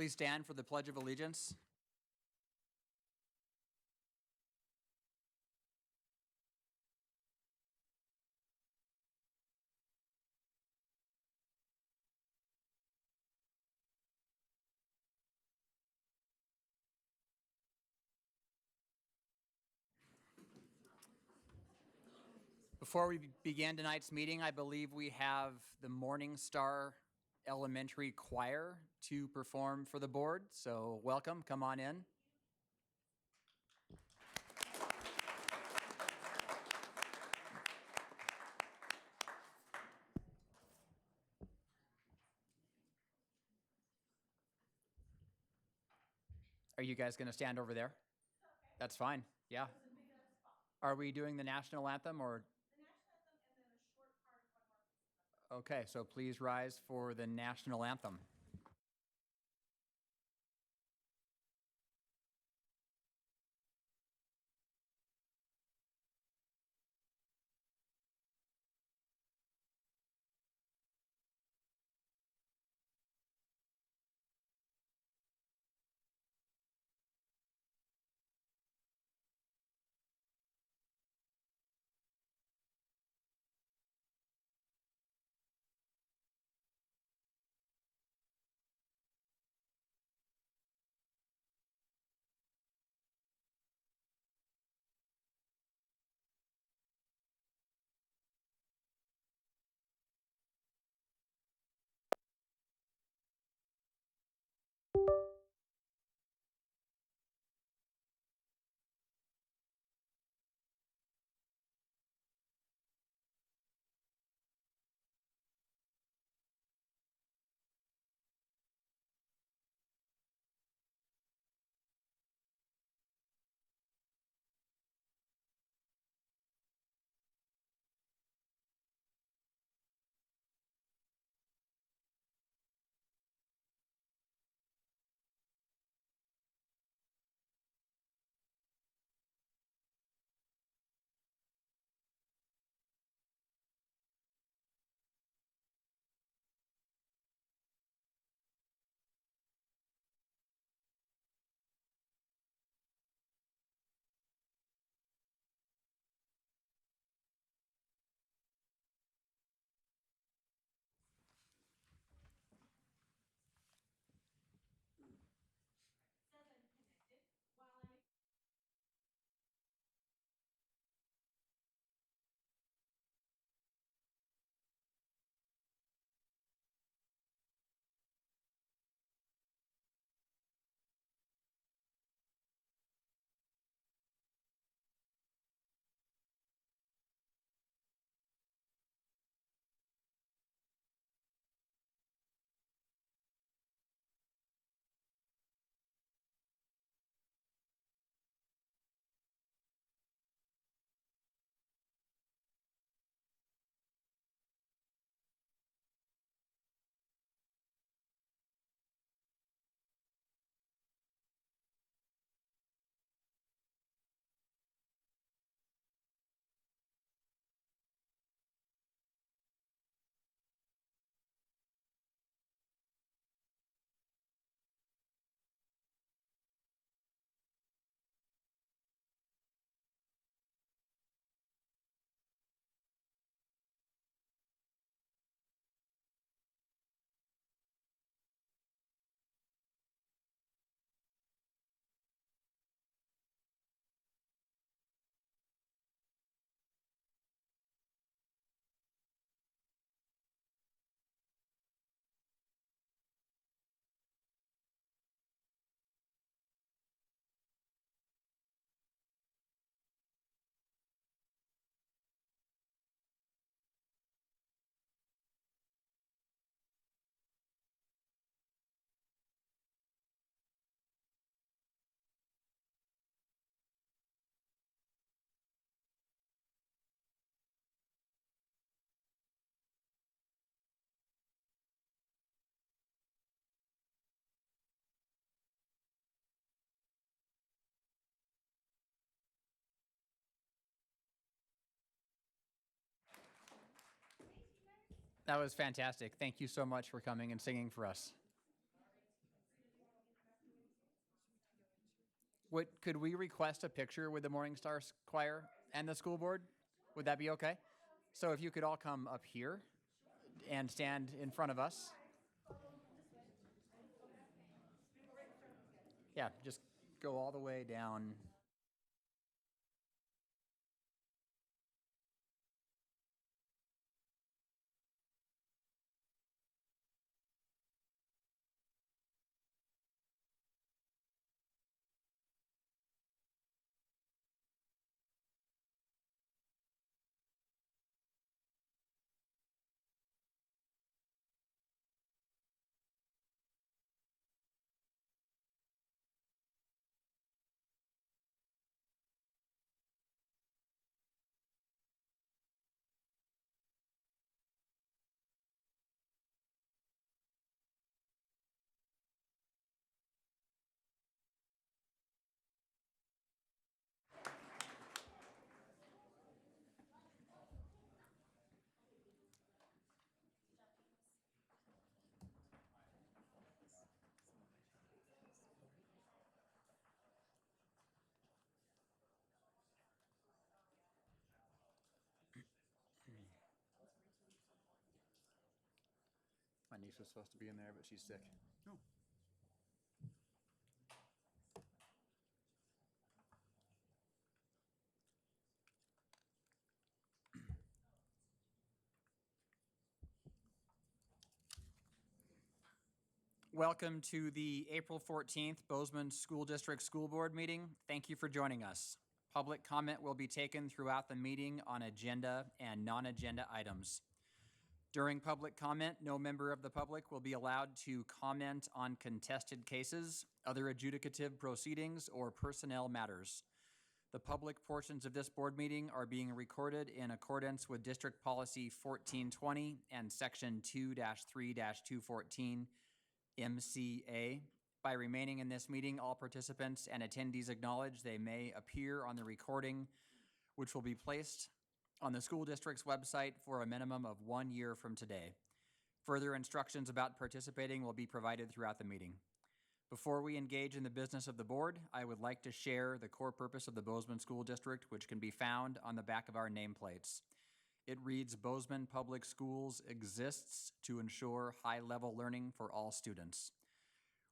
Please stand for the Pledge of Allegiance. Before we begin tonight's meeting, I believe we have the Morning Star Elementary Choir to perform for the board. So welcome, come on in. Are you guys going to stand over there? That's fine, yeah. Are we doing the national anthem or? The national anthem and then a short part of one more. Okay, so please rise for the national anthem. That was fantastic. Thank you so much for coming and singing for us. Could we request a picture with the Morning Star Choir and the school board? Would that be okay? So if you could all come up here and stand in front of us. Yeah, just go all the way down. My niece was supposed to be in there, but she's sick. Oh. Welcome to the April 14th Bozeman School District School Board meeting. Thank you for joining us. Public comment will be taken throughout the meeting on agenda and non-agenda items. During public comment, no member of the public will be allowed to comment on contested cases, other adjudicative proceedings, or personnel matters. The public portions of this board meeting are being recorded in accordance with District Policy 1420 and Section 2-3-214 MCA. By remaining in this meeting, all participants and attendees acknowledge they may appear on the recording, which will be placed on the school district's website for a minimum of 1 year from today. Further instructions about participating will be provided throughout the meeting. Before we engage in the business of the board, I would like to share the core purpose of the Bozeman School District, which can be found on the back of our nameplates. It reads, Bozeman Public Schools exists to ensure high-level learning for all students.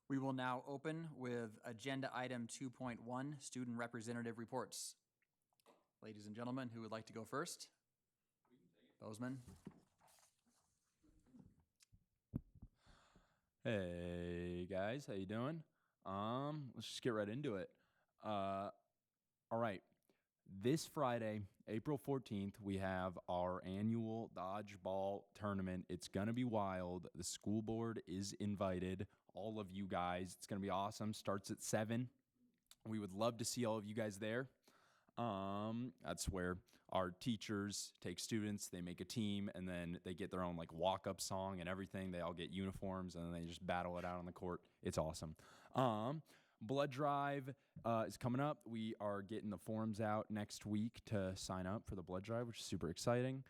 We will now open with Agenda Item 2.1, Student Representative Reports. Ladies and gentlemen, who would like to go first? Bozeman. Hey guys, how you doing? Let's just get right into it. All right. This Friday, April 14th, we have our annual dodgeball tournament. It's gonna be wild. The school board is invited. All of you guys. It's gonna be awesome. Starts at 7. We would love to see all of you guys there. That's where our teachers take students, they make a team, and then they get their own like walk-up song and everything. They all get uniforms, and then they just battle it out on the court. It's awesome. Blood drive is coming up. We are getting the forms out next week to sign up for the blood drive, which is super exciting.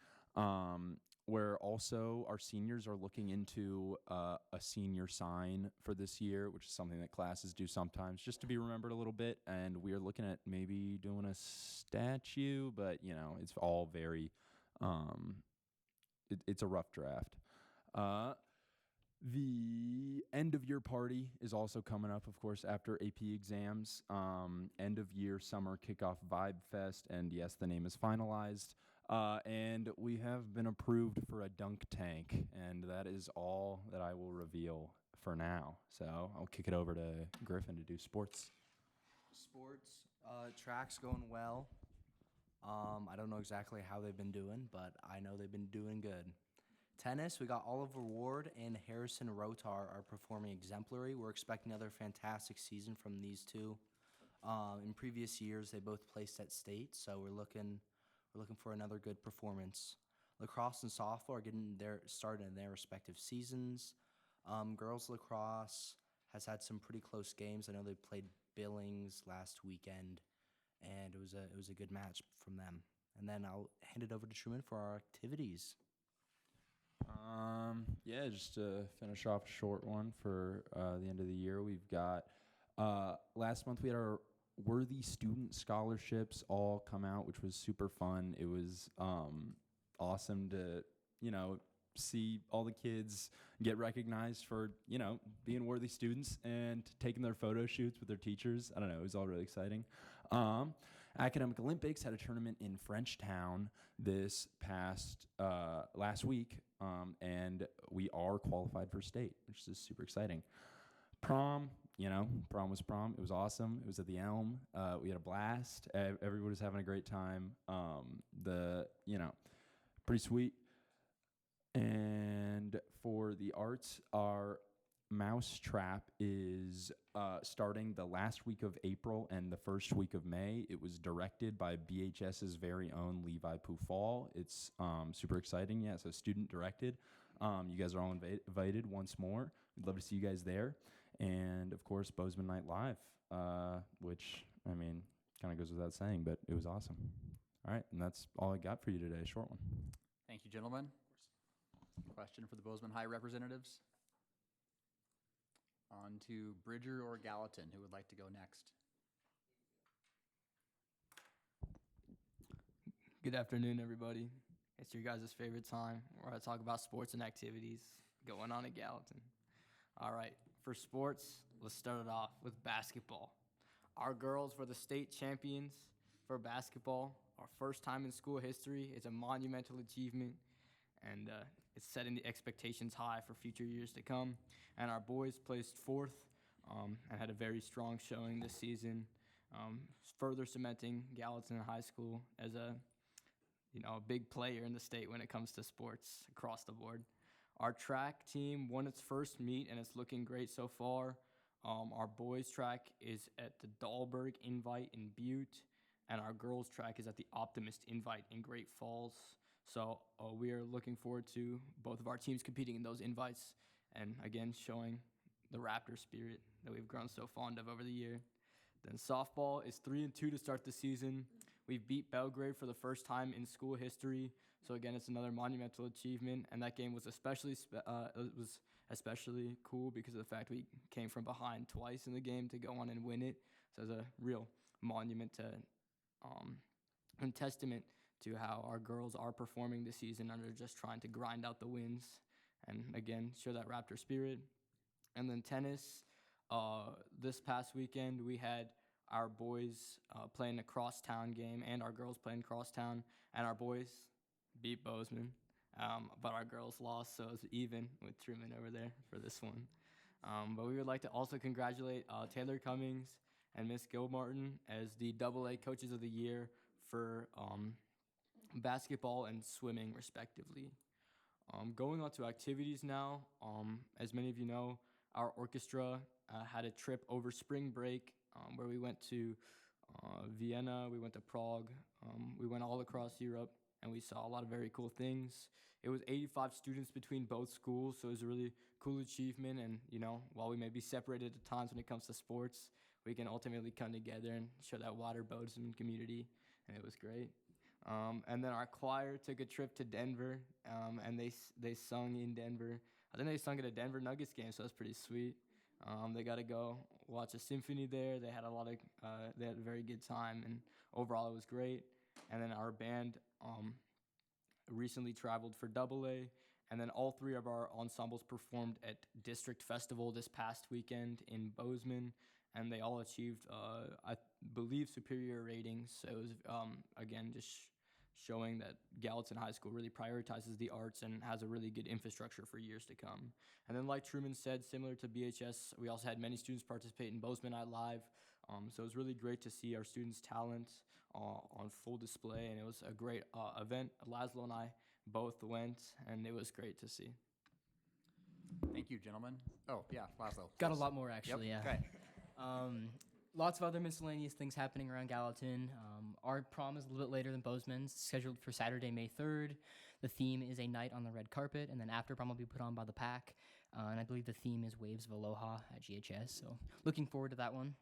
Where also our seniors are looking into a senior sign for this year, which is something that classes do sometimes, just to be remembered a little bit. And we are looking at maybe doing a statue, but you know, it's all very, it's a rough draft. The end of year party is also coming up, of course, after AP exams. End of year summer kickoff Vibe Fest, and yes, the name is finalized. And we have been approved for a dunk tank, and that is all that I will reveal for now. So I'll kick it over to Griffin to do sports. Track's going well. I don't know exactly how they've been doing, but I know they've been doing good. Tennis, we got Oliver Ward and Harrison Rotar are performing exemplary. We're expecting another fantastic season from these two. In previous years, they both placed at state, so we're looking for another good performance. Lacrosse and softball are getting started in their respective seasons. Girls lacrosse has had some pretty close games. I know they played Billings last weekend, and it was a good match from them. And then I'll hand it over to Truman for our activities. Yeah, just to finish off a short one for the end of the year, we've got last month we had our worthy student scholarships all come out, which was super fun. It was awesome to, see all the kids get recognized for, being worthy students and taking their photo shoots with their teachers. I don't know, it was all really exciting. Academic Olympics had a tournament in Frenchtown this past last week, and we are qualified for state, which is super exciting. Prom, prom was prom. It was awesome. It was at the Elm. We had a blast. Everybody was having a great time. Pretty sweet. And for the arts, our Mouse Trap is starting the last week of April and the first week of May. It was directed by BHS's very own Levi Pufall. It's super exciting. Yeah, so student directed. You guys are all invited once more. We'd love to see you guys there. And of course, Bozeman Night Live, which, kind of goes without saying, but it was awesome. All right, and that's all I got for you today, short one. Thank you, gentlemen. Question for the Bozeman High representatives? On to Bridger or Gallatin. Who would like to go next? Good afternoon, everybody. It's your guys' favorite time where I talk about sports and activities going on at Gallatin. All right, for sports, let's start it off with basketball. Our girls were the state champions for basketball. Our first time in school history. It's a monumental achievement, and it's setting the expectations high for future years to come. And our boys placed fourth and had a very strong showing this season, further cementing Gallatin High School as a big player in the state when it comes to sports across the board. Our track team won its first meet, and it's looking great so far. Our boys track is at the Dahlberg Invite in Butte, and our girls track is at the Optimist Invite in Great Falls. So we are looking forward to both of our teams competing in those invites and, again, showing the Raptor spirit that we've grown so fond of over the year. Then softball is 3-2 to start the season. We've beat Belgrade for the first time in school history. So, again, it's another monumental achievement. And that game was especially cool because of the fact we came from behind twice in the game to go on and win it. So it's a real monument to and testament to how our girls are performing this season under just trying to grind out the wins and, again, show that Raptor spirit. And then tennis, this past weekend we had our boys playing a crosstown game and our girls playing crosstown, and our boys beat Bozeman, but our girls lost, so it's even with Truman over there for this one. But we would like to also congratulate Taylor Cummings and Miss Gilmartin as the AA Coaches of the Year for basketball and swimming, respectively. Going on to activities now, as many of you know, our orchestra had a trip over spring break where we went to Vienna, we went to Prague, we went all across Europe, and we saw a lot of very cool things. It was 85 students between both schools, so it was a really cool achievement. And, while we may be separated at times when it comes to sports, we can ultimately come together and show that wider Bozeman community, and it was great. And then our choir took a trip to Denver, and they sung in Denver. I think they sung at a Denver Nuggets game, so that's pretty sweet. They got to go watch a symphony there. They had they had a very good time, and overall it was great. And then our band recently traveled for AA, and then all three of our ensembles performed at District Festival this past weekend in Bozeman, and they all achieved, I believe, superior ratings. So it was, again, just showing that Gallatin High School really prioritizes the arts and has a really good infrastructure for years to come. And then like Truman said, similar to BHS, we also had many students participate in Bozeman Night Live. So it was really great to see our students' talent on full display, and it was a great event. Laszlo and I both went, and it was great to see. Thank you, gentlemen. Oh, yeah, Laszlo. Got a lot more, actually, Yep. yeah. Okay. Lots of other miscellaneous things happening around Gallatin. Our prom is a little bit later than Bozeman's, scheduled for Saturday, May 3rd. The theme is a night on the red carpet, and then after prom will be put on by the PAC. And I believe the theme is Waves of Aloha at GHS, so looking forward to that one.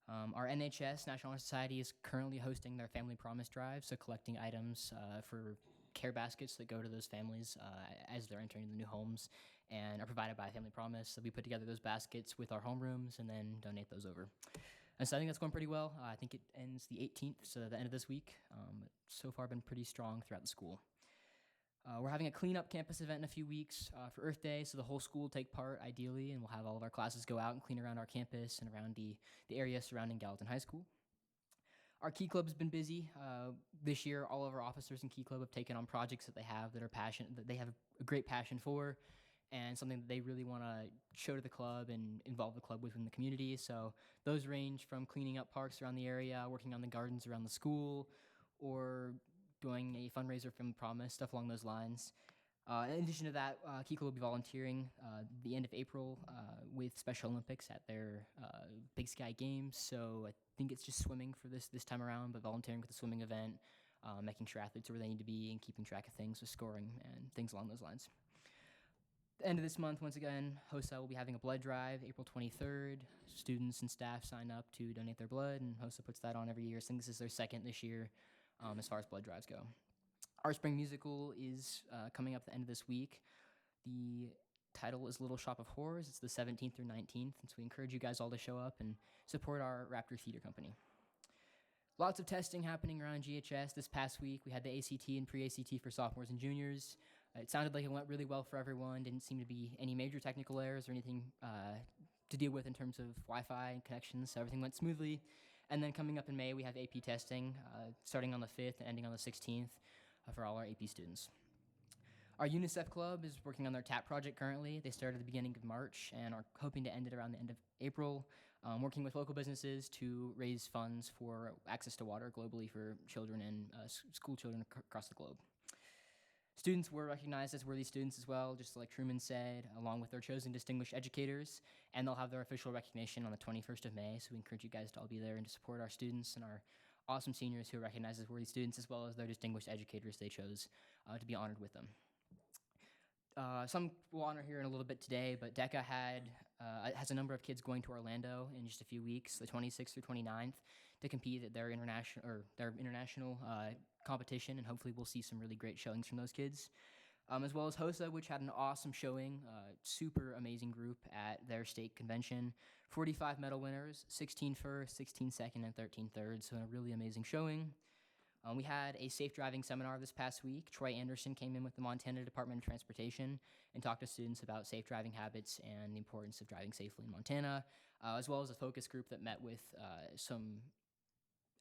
Our NHS, National Honor Society, is currently hosting their Family Promise Drive, so collecting items for care baskets that go to those families as they're entering the new homes and are provided by Family Promise. So we put together those baskets with our homerooms and then donate those over. And so I think that's going pretty well. I think it ends the 18th, so the end of this week. So far, been pretty strong throughout the school. We're having a cleanup campus event in a few weeks for Earth Day, so the whole school will take part ideally, and we'll have all of our classes go out and clean around our campus and around the area surrounding Gallatin High School. Our Key Club has been busy. This year, all of our officers in Key Club have taken on projects that they have that they have a great passion for, and something that they really want to show to the club and involve the club within the community. So those range from cleaning up parks around the area, working on the gardens around the school, or doing a fundraiser from Promise, stuff along those lines. In addition to that, Key Club will be volunteering the end of April with Special Olympics at their Big Sky Games. So I think it's just swimming for this time around, but volunteering with the swimming event, making sure athletes are where they need to be, and keeping track of things with scoring and things along those lines. The end of this month, once again, HOSA will be having a blood drive, April 23rd. Students and staff sign up to donate their blood, and HOSA puts that on every year. I think this is their second this year as far as blood drives go. Our spring musical is coming up at the end of this week. The title is Little Shop of Horrors. It's the 17th through 19th, and so we encourage you guys all to show up and support our Raptor Theater Company. Lots of testing happening around GHS. This past week, we had the ACT and pre-ACT for sophomores and juniors. It sounded like it went really well for everyone. Didn't seem to be any major technical errors or anything to deal with in terms of Wi-Fi and connections, so everything went smoothly. And then coming up in May, we have AP testing, starting on the 5th and ending on the 16th for all our AP students. Our UNICEF Club is working on their TAP project currently. They started at the beginning of March and are hoping to end it around the end of April, working with local businesses to raise funds for access to water globally for children and school children across the globe. Students were recognized as worthy students as well, just like Truman said, along with their chosen distinguished educators, and they'll have their official recognition on the 21st of May, so we encourage you guys to all be there and to support our students and our awesome seniors who are recognized as worthy students, as well as their distinguished educators they chose to be honored with them. Some we'll honor here in a little bit today, but DECA has a number of kids going to Orlando in just a few weeks, the 26th through 29th, to compete at their international competition, and hopefully we'll see some really great showings from those kids. As well as HOSA, which had an awesome showing, super amazing group at their state convention. 45 medal winners, 16 first, 16 second, and 13 third, so a really amazing showing. We had a safe driving seminar this past week. Troy Anderson came in with the Montana Department of Transportation and talked to students about safe driving habits and the importance of driving safely in Montana, as well as a focus group that met with some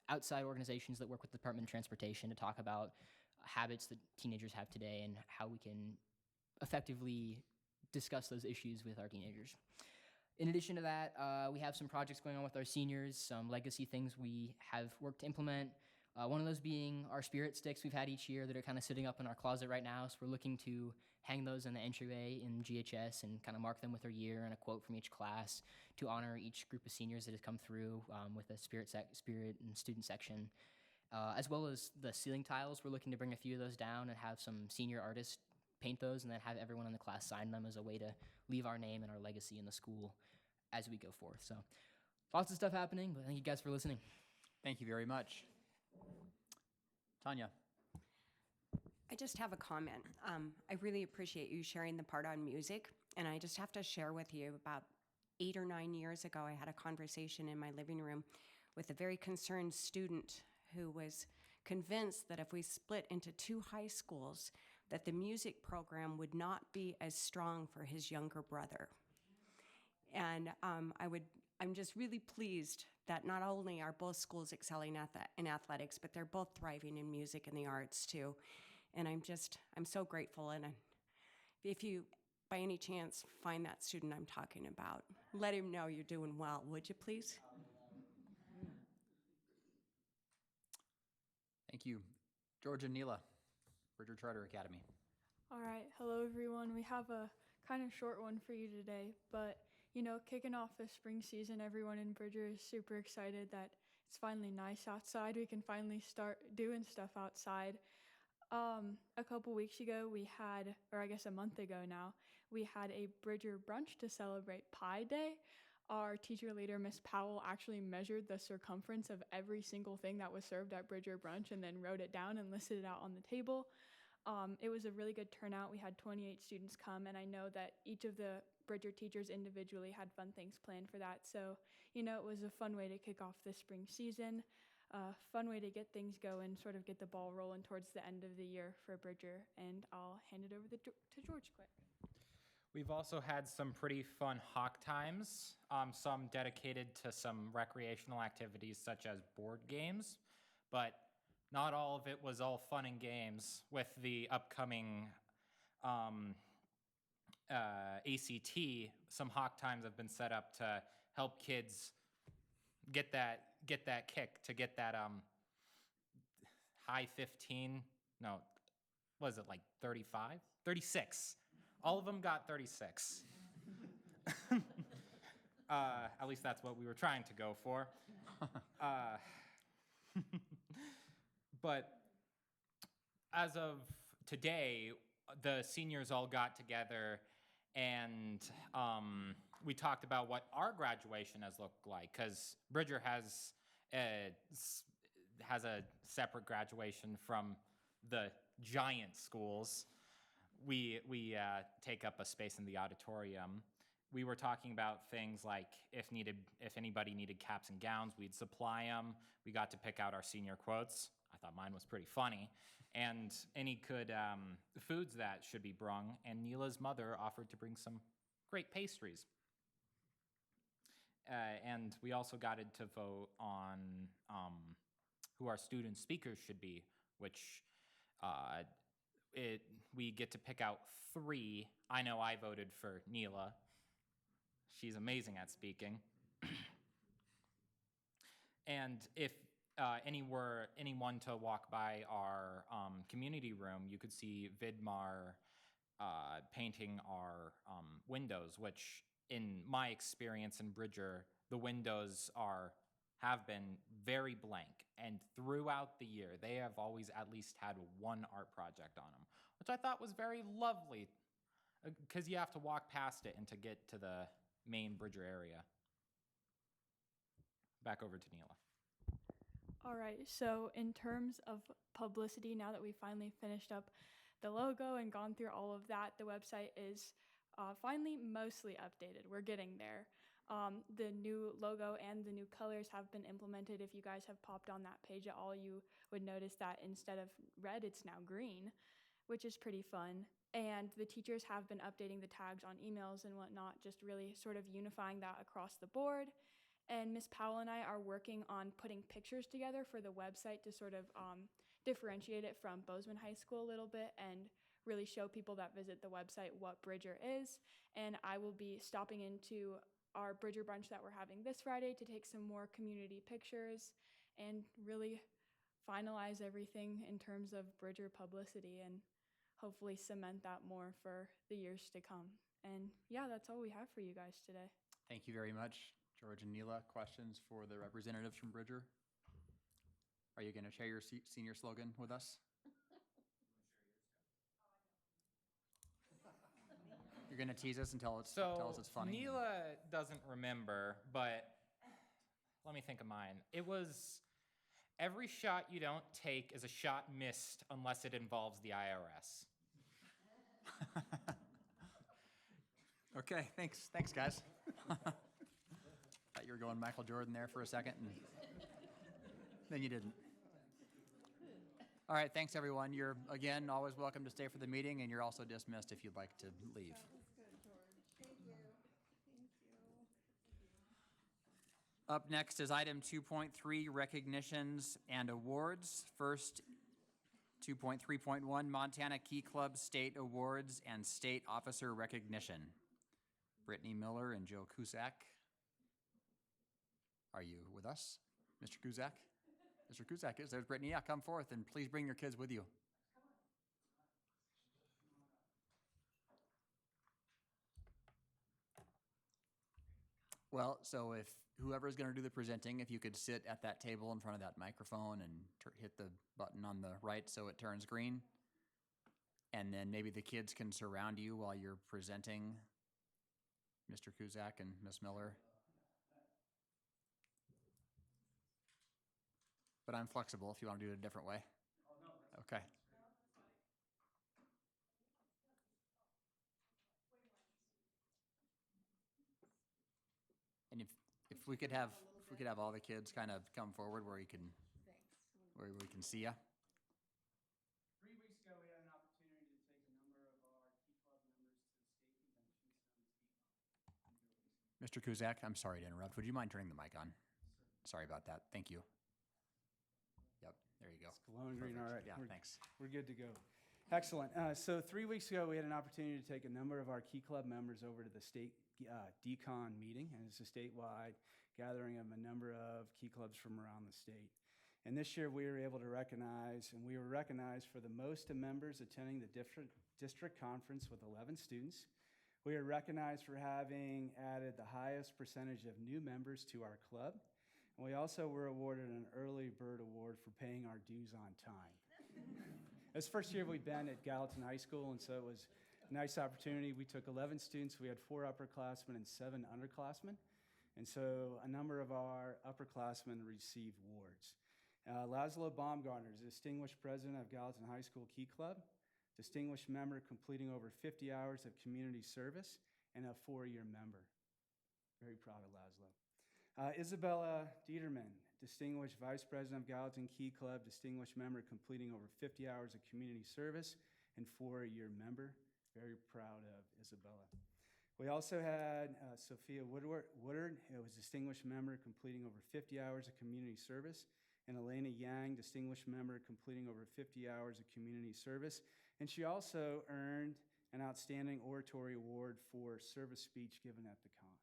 outside organizations that work with the Department of Transportation to talk about habits that teenagers have today and how we can effectively discuss those issues with our teenagers. In addition to that, we have some projects going on with our seniors, some legacy things we have worked to implement. One of those being our spirit sticks we've had each year that are kind of sitting up in our closet right now. So we're looking to hang those in the entryway in GHS and kind of mark them with their year and a quote from each class to honor each group of seniors that has come through with a spirit and student section. As well as the ceiling tiles, we're looking to bring a few of those down and have some senior artists paint those and then have everyone in the class sign them as a way to leave our name and our legacy in the school as we go forth. So lots of stuff happening, but thank you guys for listening. Thank you very much. Tanya. I just have a comment. I really appreciate you sharing the part on music, and I just have to share with you about 8 or 9 years ago, I had a conversation in my living room with a very concerned student who was convinced that if we split into 2 high schools, that the music program would not be as strong for his younger brother. And I'm just really pleased that not only are both schools excelling in athletics, but they're both thriving in music and the arts too. And I'm so grateful. And if you, by any chance, find that student I'm talking about, let him know you're doing well, would you please? Thank you. Georgia Neela, Bridger Charter Academy. All right, hello everyone. We have a kind of short one for you today, but kicking off the spring season, everyone in Bridger is super excited that it's finally nice outside. We can finally start doing stuff outside. A couple weeks ago, a month ago now, we had a Bridger brunch to celebrate Pi Day. Our teacher leader, Miss Powell, actually measured the circumference of every single thing that was served at Bridger brunch and then wrote it down and listed it out on the table. It was a really good turnout. We had 28 students come, and I know that each of the Bridger teachers individually had fun things planned for that. So, it was a fun way to kick off the spring season, fun way to get things going, sort of get the ball rolling towards the end of the year for Bridger. And I'll hand it over to George quick. We've also had some pretty fun hawk times, some dedicated to some recreational activities such as board games, but not all of it was all fun and games. With the upcoming ACT, some hawk times have been set up to help kids get that kick, to get that high 15, no, was it like 35? 36. All of them got 36. At least that's what we were trying to go for. But as of today, the seniors all got together and we talked about what our graduation has looked like, because Bridger has a separate graduation from the giant schools. We take up a space in the auditorium. We were talking about things like if anybody needed caps and gowns, we'd supply them. We got to pick out our senior quotes. I thought mine was pretty funny. And any good foods that should be brung. And Neela's mother offered to bring some great pastries. And we also got to vote on who our student speakers should be, which we get to pick out 3. I know I voted for Neela. She's amazing at speaking. And if anyone to walk by our community room, you could see Vidmar painting our windows, which in my experience in Bridger, the windows have been very blank. And throughout the year, they have always at least had one art project on them, which I thought was very lovely, because you have to walk past it and to get to the main Bridger area. Back over to Neela. All right, so in terms of publicity, now that we finally finished up the logo and gone through all of that, the website is finally mostly updated. We're getting there. The new logo and the new colors have been implemented. If you guys have popped on that page at all, you would notice that instead of red, it's now green, which is pretty fun. And the teachers have been updating the tags on emails and whatnot, just really sort of unifying that across the board. And Ms. Powell and I are working on putting pictures together for the website to sort of differentiate it from Bozeman High School a little bit and really show people that visit the website what Bridger is. And I will be stopping into our Bridger brunch that we're having this Friday to take some more community pictures and really finalize everything in terms of Bridger publicity and hopefully cement that more for the years to come. And yeah, that's all we have for you guys today. Thank you very much, George and Neela. Questions for the representatives from Bridger? Are you going to share your senior slogan with us? You're going to tease us and tell us it's funny? Neela doesn't remember, but let me think of mine. It was, every shot you don't take is a shot missed unless it involves the IRS. Okay, thanks, guys. Thought you were going Michael Jordan there for a second, and then you didn't. All right, thanks everyone. You're, again, always welcome to stay for the meeting, and you're also dismissed if you'd like to leave. Up next is item 2.3, recognitions and awards. First, 2.3.1, Montana Key Club State Awards and State Officer Recognition. Brittany Miller and Joe Cusack. Are you with us, Mr. Cusack? Mr. Cusack is. There's Brittany. Yeah, come forth and please bring your kids with you. Well, so if whoever's going to do the presenting, if you could sit at that table in front of that microphone and hit the button on the right so it turns green. And then maybe the kids can surround you while you're presenting, Mr. Cusack and Miss Miller. But I'm flexible if you want to do it a different way. Okay. if we could have all the kids kind of come forward where we can see ya. 3 weeks ago, we had an opportunity to take a number of our Key Club members to the state convention known as DCON. Mr. Kuzak, I'm sorry to interrupt. Would you mind turning the mic on? Sorry about that. Thank you. Yep, there you go. It's glowing green, all right. Yeah, we're- thanks. We're good to go. Excellent. So 3 weeks ago, we had an opportunity to take a number of our Key Club members over to the state DCON meeting, and it's a statewide gathering of a number of Key Clubs from around the state. And this year, we were able to recognize, and we were recognized for the most members attending the district conference with 11 students. We are recognized for having added the highest percentage of new members to our club. And we also were awarded an early bird award for paying our dues on time. It's the first year we've been at Gallatin High School, and so it was a nice opportunity. We took 11 students. We had 4 upperclassmen and 7 underclassmen. And so a number of our upperclassmen received awards. Laszlo Baumgartner is Distinguished President of Gallatin High School Key Club, Distinguished Member completing over 50 hours of community service, and a 4-year member. Very proud of Laszlo. Isabella Dieterman, Distinguished Vice President of Gallatin Key Club, Distinguished Member completing over 50 hours of community service, and 4-year member. Very proud of Isabella. We also had Sophia Woodard, who was Distinguished Member completing over 50 hours of community service, and Elena Yang, Distinguished Member completing over 50 hours of community service. And she also earned an Outstanding Oratory Award for service speech given at the conference.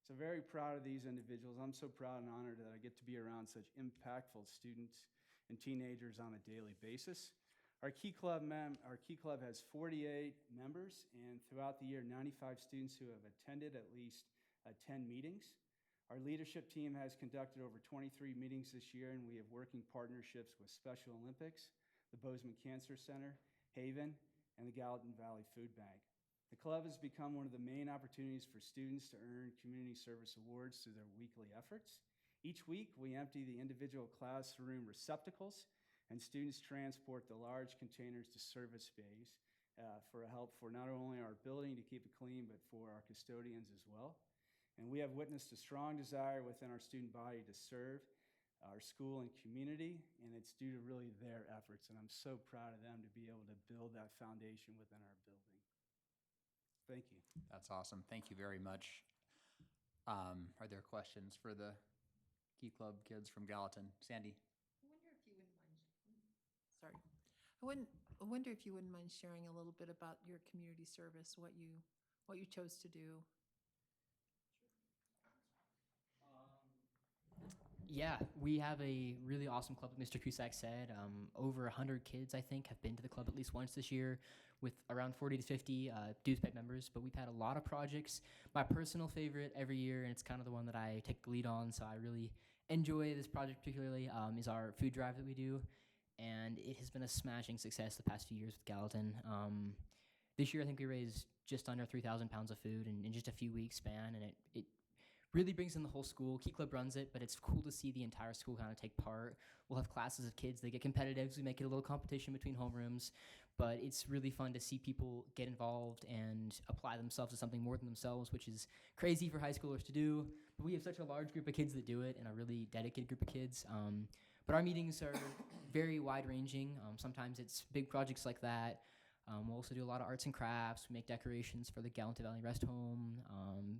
So very proud of these individuals. I'm so proud and honored that I get to be around such impactful students and teenagers on a daily basis. Our Key Club has 48 members, and throughout the year, 95 students who have attended at least 10 meetings. Our leadership team has conducted over 23 meetings this year, and we have working partnerships with Special Olympics, the Bozeman Cancer Center, Haven, and the Gallatin Valley Food Bank. The club has become one of the main opportunities for students to earn community service awards through their weekly efforts. Each week, we empty the individual classroom receptacles, and students transport the large containers to service bays for help for not only our building to keep it clean, but for our custodians as well. And we have witnessed a strong desire within our student body to serve our school and community, and it's due to really their efforts. And I'm so proud of them to be able to build that foundation within our building. Thank you. That's awesome. Thank you very much. Are there questions for the Key Club kids from Gallatin? Sandy? I wonder if you wouldn't mind. Sorry, I wonder if you wouldn't mind sharing a little bit about your community service, what you chose to do. Yeah, we have a really awesome club, like Mr. Cusack said. Over 100 kids, I think, have been to the club at least once this year, with around 40 to 50 dues paid members. But we've had a lot of projects. My personal favorite every year, and it's kind of the one that I take the lead on, so I really enjoy this project particularly, is our food drive that we do. And it has been a smashing success the past few years with Gallatin. This year, I think we raised just under 3,000 pounds of food in just a few weeks span, and it really brings in the whole school. Key Club runs it, but it's cool to see the entire school kind of take part. We'll have classes of kids. They get competitive, so we make it a little competition between homerooms. But it's really fun to see people get involved and apply themselves to something more than themselves, which is crazy for high schoolers to do. But we have such a large group of kids that do it, and a really dedicated group of kids. But our meetings are very wide-ranging. Sometimes it's big projects like that. We'll also do a lot of arts and crafts. We make decorations for the Gallatin Valley Rest Home,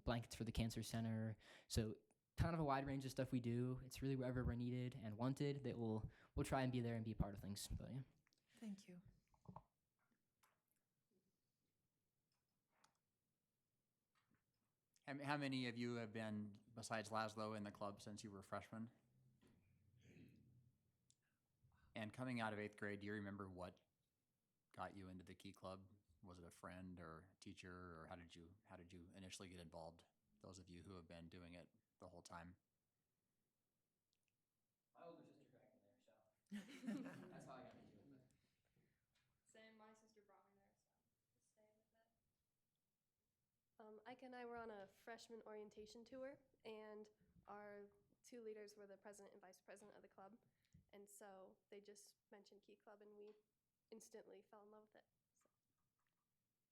blankets for the Cancer Center. So kind of a wide range of stuff we do. It's really wherever we're needed and wanted that we'll try and be there and be a part of things. But yeah. Thank you. How many of you have been, besides Laszlo, in the club since you were freshmen? And coming out of 8th grade, do you remember what got you into the Key Club? Was it a friend or teacher, or how did you initially get involved? Those of you who have been doing it the whole time. My older sister dragged me there, so that's how I got into it. Same, my sister brought me there, so just staying with it. Ike and I were on a freshman orientation tour, and our 2 leaders were the president and vice president of the club. And so they just mentioned Key Club, and we instantly fell in love with it.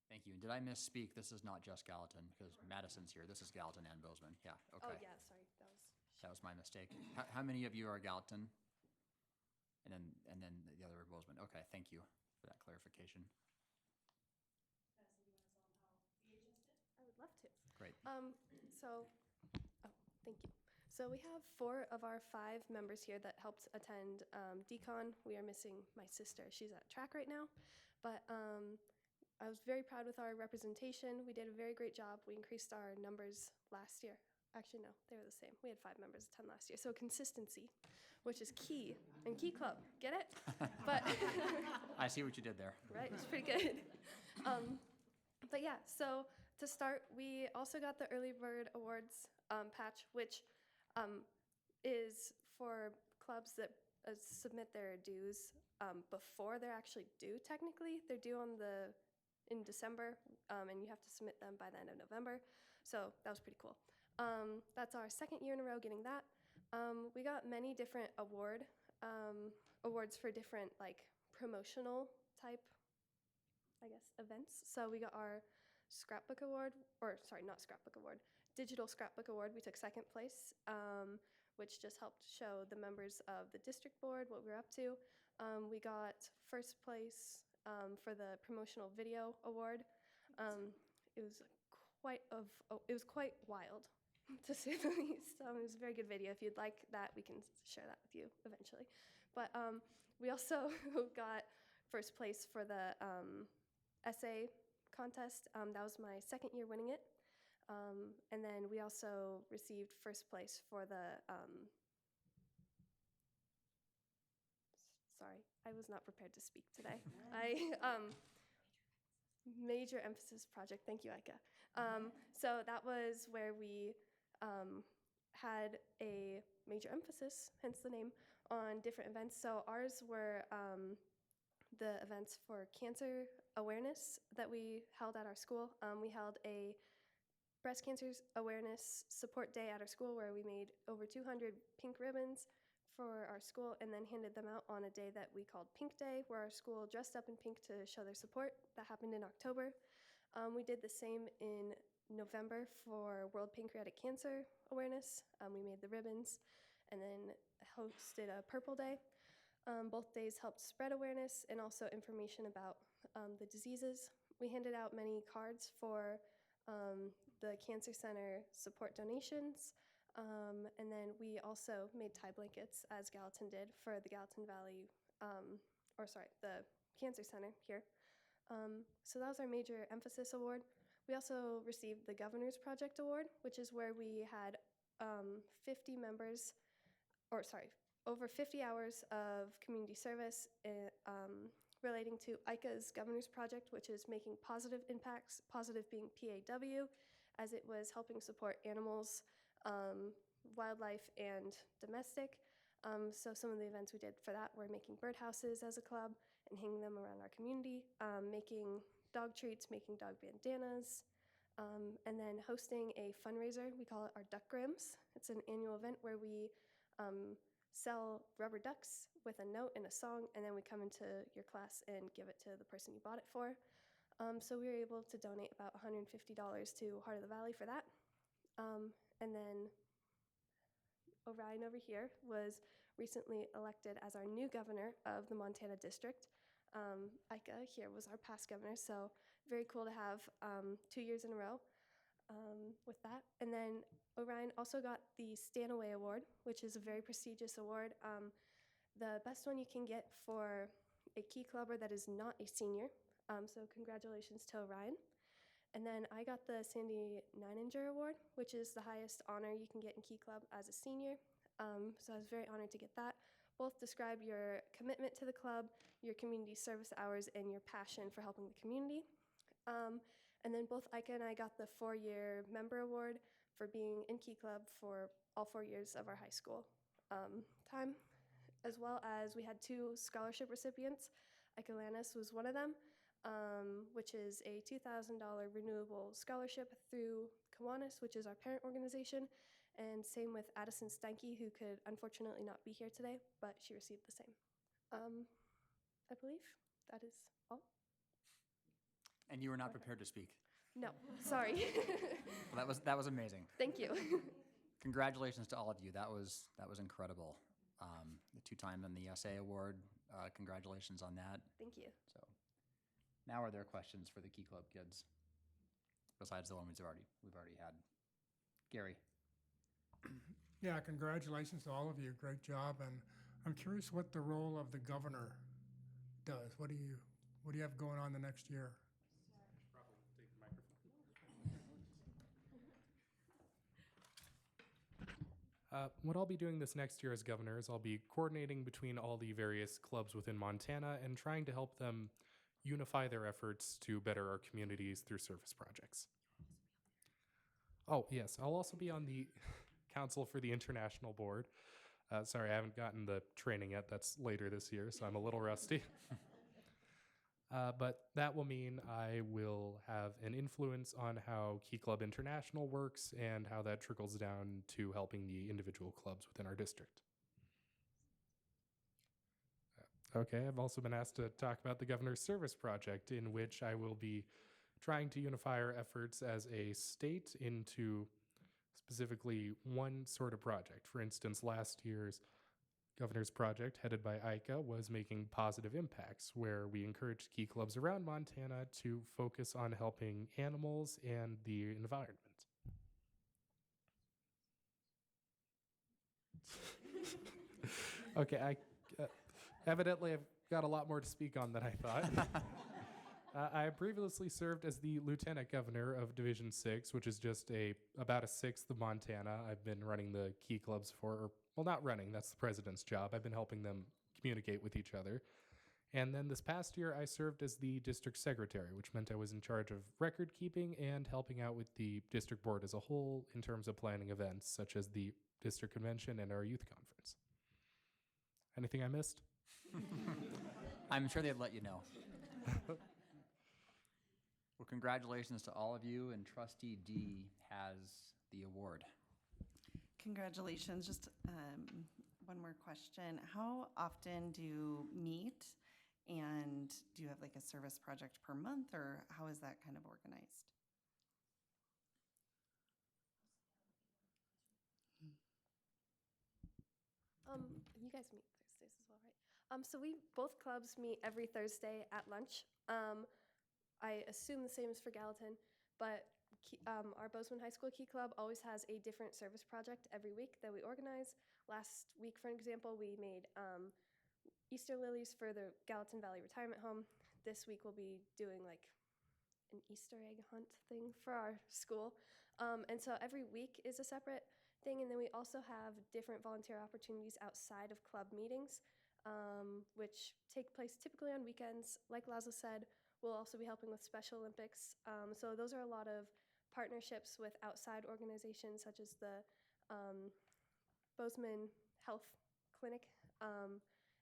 So. Thank you. And did I misspeak? This is not just Gallatin, because Madison's here. This is Gallatin and Bozeman. Yeah, Oh, okay. yeah, sorry, that was. That was my mistake. How many of you are Gallatin? And then the other are Bozeman. Okay, thank you for that clarification. I would love to. Great. Thank you. So we have 4 of our 5 members here that helped attend Decon. We are missing my sister. She's at track right now. But I was very proud with our representation. We did a very great job. We increased our numbers last year. Actually, no, they were the same. We had 5 members attend last year. So consistency, which is key. And Key Club, get it? But I see what you did there. right, it's pretty good. But yeah, so to start, we also got the Early Bird Awards patch, which is for clubs that submit their dues before they're actually due. Technically, they're due in December, and you have to submit them by the end of November. So that was pretty cool. That's our 2nd year in a row getting that. We got many different awards for different like promotional type, I guess, events. So we got our Scrapbook Award, or sorry, not Scrapbook Award, Digital Scrapbook Award. We took 2nd place, which just helped show the members of the district board what we were up to. We got 1st place for the Promotional Video Award. It was quite wild, to say the least. It was a very good video. If you'd like that, we can share that with you eventually. But we also got 1st place for the essay contest. That was my 2nd year winning it. And then we also received 1st place for the, sorry, I was not prepared to speak today. Major emphasis project, thank you, Ika. So that was where we had a major emphasis, hence the name, on different events. So ours were the events for cancer awareness that we held at our school. We held a breast cancer awareness support day at our school where we made over 200 pink ribbons for our school and then handed them out on a day that we called Pink Day, where our school dressed up in pink to show their support. That happened in October. We did the same in November for World Pancreatic Cancer Awareness. We made the ribbons and then hosted a Purple Day. Both days helped spread awareness and also information about the diseases. We handed out many cards for the Cancer Center support donations. And then we also made tie blankets, as Gallatin did, for the Gallatin Valley, the Cancer Center here. So that was our major emphasis award. We also received the Governor's Project Award, which is where we had over 50 hours of community service relating to ICA's Governor's Project, which is making positive impacts, positive being PAW, as it was helping support animals, wildlife, and domestic. So some of the events we did for that were making birdhouses as a club and hanging them around our community, making dog treats, making dog bandanas, and then hosting a fundraiser. We call it our Duck Grims. It's an annual event where we sell rubber ducks with a note and a song, and then we come into your class and give it to the person you bought it for. So we were able to donate about $150 to Heart of the Valley for that. And then Orion over here was recently elected as our new governor of the Montana district. Ika here was our past governor, so very cool to have 2 years in a row with that. And then Orion also got the Stanaway Award, which is a very prestigious award. The best one you can get for a key clubber that is not a senior. So congratulations to Orion. And then I got the Sandy Neininger Award, which is the highest honor you can get in Key Club as a senior. So I was very honored to get that. Both describe your commitment to the club, your community service hours, and your passion for helping the community. And then both Ika and I got the 4-year member award for being in Key Club for all 4 years of our high school time, as well as we had 2 scholarship recipients. Ika Lannis was one of them, which is a $2,000 renewable scholarship through Kiwanis, which is our parent organization, and same with Addison Steinke, who could unfortunately not be here today, but she received the same. I believe that is all. And you were not prepared to speak. No, sorry. Well, that was amazing. Thank you. Congratulations to all of you. That was incredible. The 2-time in the SA award. Congratulations on that. Thank you. So, now are there questions for the Key Club kids besides the one we've already had? Gary. Yeah, congratulations to all of you. Great job. And I'm curious what the role of the governor does. What do you have going on the next year? What I'll be doing this next year as governor is I'll be coordinating between all the various clubs within Montana and trying to help them unify their efforts to better our communities through service projects. Oh, yes, I'll also be on the Council for the International Board. Sorry, I haven't gotten the training yet. That's later this year, so I'm a little rusty. But that will mean I will have an influence on how Key Club International works and how that trickles down to helping the individual clubs within our district. Okay, I've also been asked to talk about the Governor's Service Project, in which I will be trying to unify our efforts as a state into specifically one sort of project. For instance, last year's Governor's Project, headed by ICA, was making positive impacts, where we encouraged key clubs around Montana to focus on helping animals and the environment. Okay, evidently I've got a lot more to speak on than I thought. I previously served as the Lieutenant Governor of Division 6, which is just about a sixth of Montana. I've been running the key clubs well, not running, that's the president's job. I've been helping them communicate with each other. And then this past year, I served as the district secretary, which meant I was in charge of record keeping and helping out with the district board as a whole in terms of planning events, such as the district convention and our youth conference. Anything I missed? I'm sure they'd let you know. Well, congratulations to all of you, and Trustee D has the award. Congratulations. Just one more question. How often do you meet, and do you have like a service project per month, or how is that kind of organized? You guys meet Thursdays as well, right? So both clubs meet every Thursday at lunch. I assume the same is for Gallatin, but our Bozeman High School Key Club always has a different service project every week that we organize. Last week, for example, we made Easter lilies for the Gallatin Valley Retirement Home. This week we'll be doing like an Easter egg hunt thing for our school. And so every week is a separate thing, and then we also have different volunteer opportunities outside of club meetings, which take place typically on weekends. Like Laza said, we'll also be helping with Special Olympics. So those are a lot of partnerships with outside organizations such as the Bozeman Health Clinic.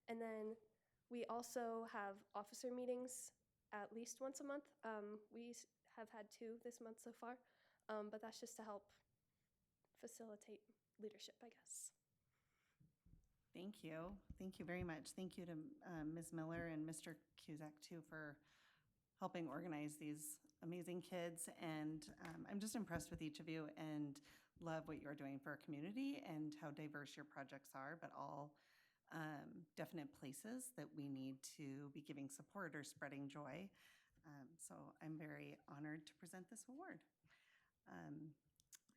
And then we also have officer meetings at least once a month. We have had 2 this month so far, but that's just to help facilitate leadership, I guess. Thank you. Thank you very much. Thank you to Ms. Miller and Mr. Cusack, too, for helping organize these amazing kids. And I'm just impressed with each of you and love what you're doing for our community and how diverse your projects are, but all definite places that we need to be giving support or spreading joy. So I'm very honored to present this award.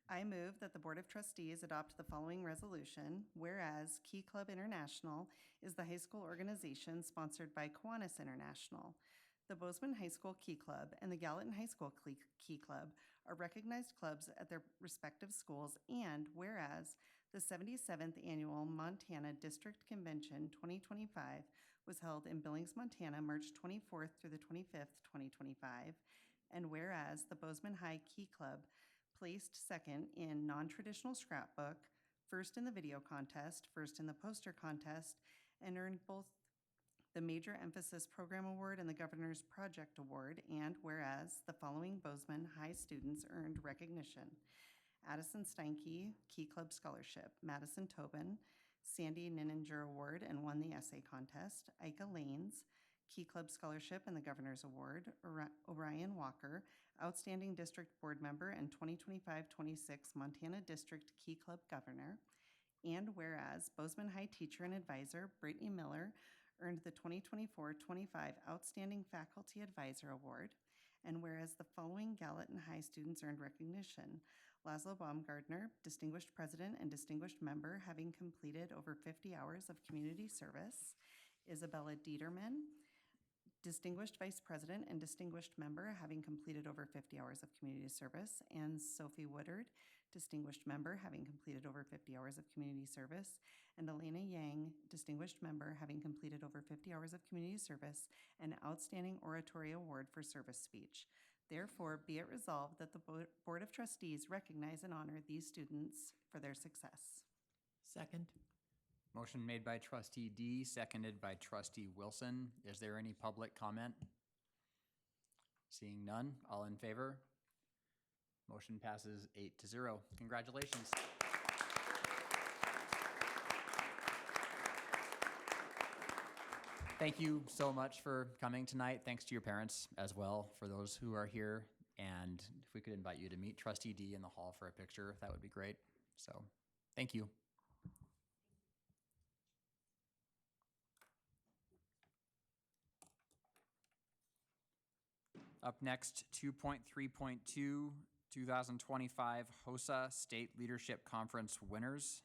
I move that the Board of Trustees adopt the following resolution. Whereas Key Club International is the high school organization sponsored by Kiwanis International, the Bozeman High School Key Club and the Gallatin High School Key Club are recognized clubs at their respective schools, and whereas the 77th Annual Montana District Convention 2025 was held in Billings, Montana, March 24th through the 25th, 2025, and whereas the Bozeman High Key Club placed second in non-traditional scrapbook, first in the video contest, first in the poster contest, and earned both the Major Emphasis Program Award and the Governor's Project Award, and whereas the following Bozeman High students earned recognition: Addison Steinke, Key Club Scholarship; Madison Tobin, Sandy Nininger Award and won the essay contest; Ika Lanes, Key Club Scholarship and the Governor's Award, Orion Walker, Outstanding District Board Member and 2025-26 Montana District Key Club Governor. And whereas Bozeman High Teacher and Advisor Brittany Miller earned the 2024-25 Outstanding Faculty Advisor Award. And whereas the following Gallatin High students earned recognition: Laszlo Baumgartner, Distinguished President and Distinguished Member, having completed over 50 hours of community service; Isabella Dieterman, Distinguished Vice President and Distinguished Member, having completed over 50 hours of community service; and Sophie Woodard, Distinguished Member, having completed over 50 hours of community service; and Elena Yang, Distinguished Member, having completed over 50 hours of community service, and Outstanding Oratory Award for Service Speech. Therefore, be it resolved that the Board of Trustees recognize and honor these students for their success. Second. Motion made by trustee D, seconded by trustee Wilson. Is there any public comment? Seeing none, all in favor? Motion passes 8-0. Congratulations. Thank you so much for coming tonight. Thanks to your parents as well for those who are here. And if we could invite you to meet trustee D in the hall for a picture, that would be great. So thank you. Up next, 2.3.2, 2025 HOSA State Leadership Conference winners.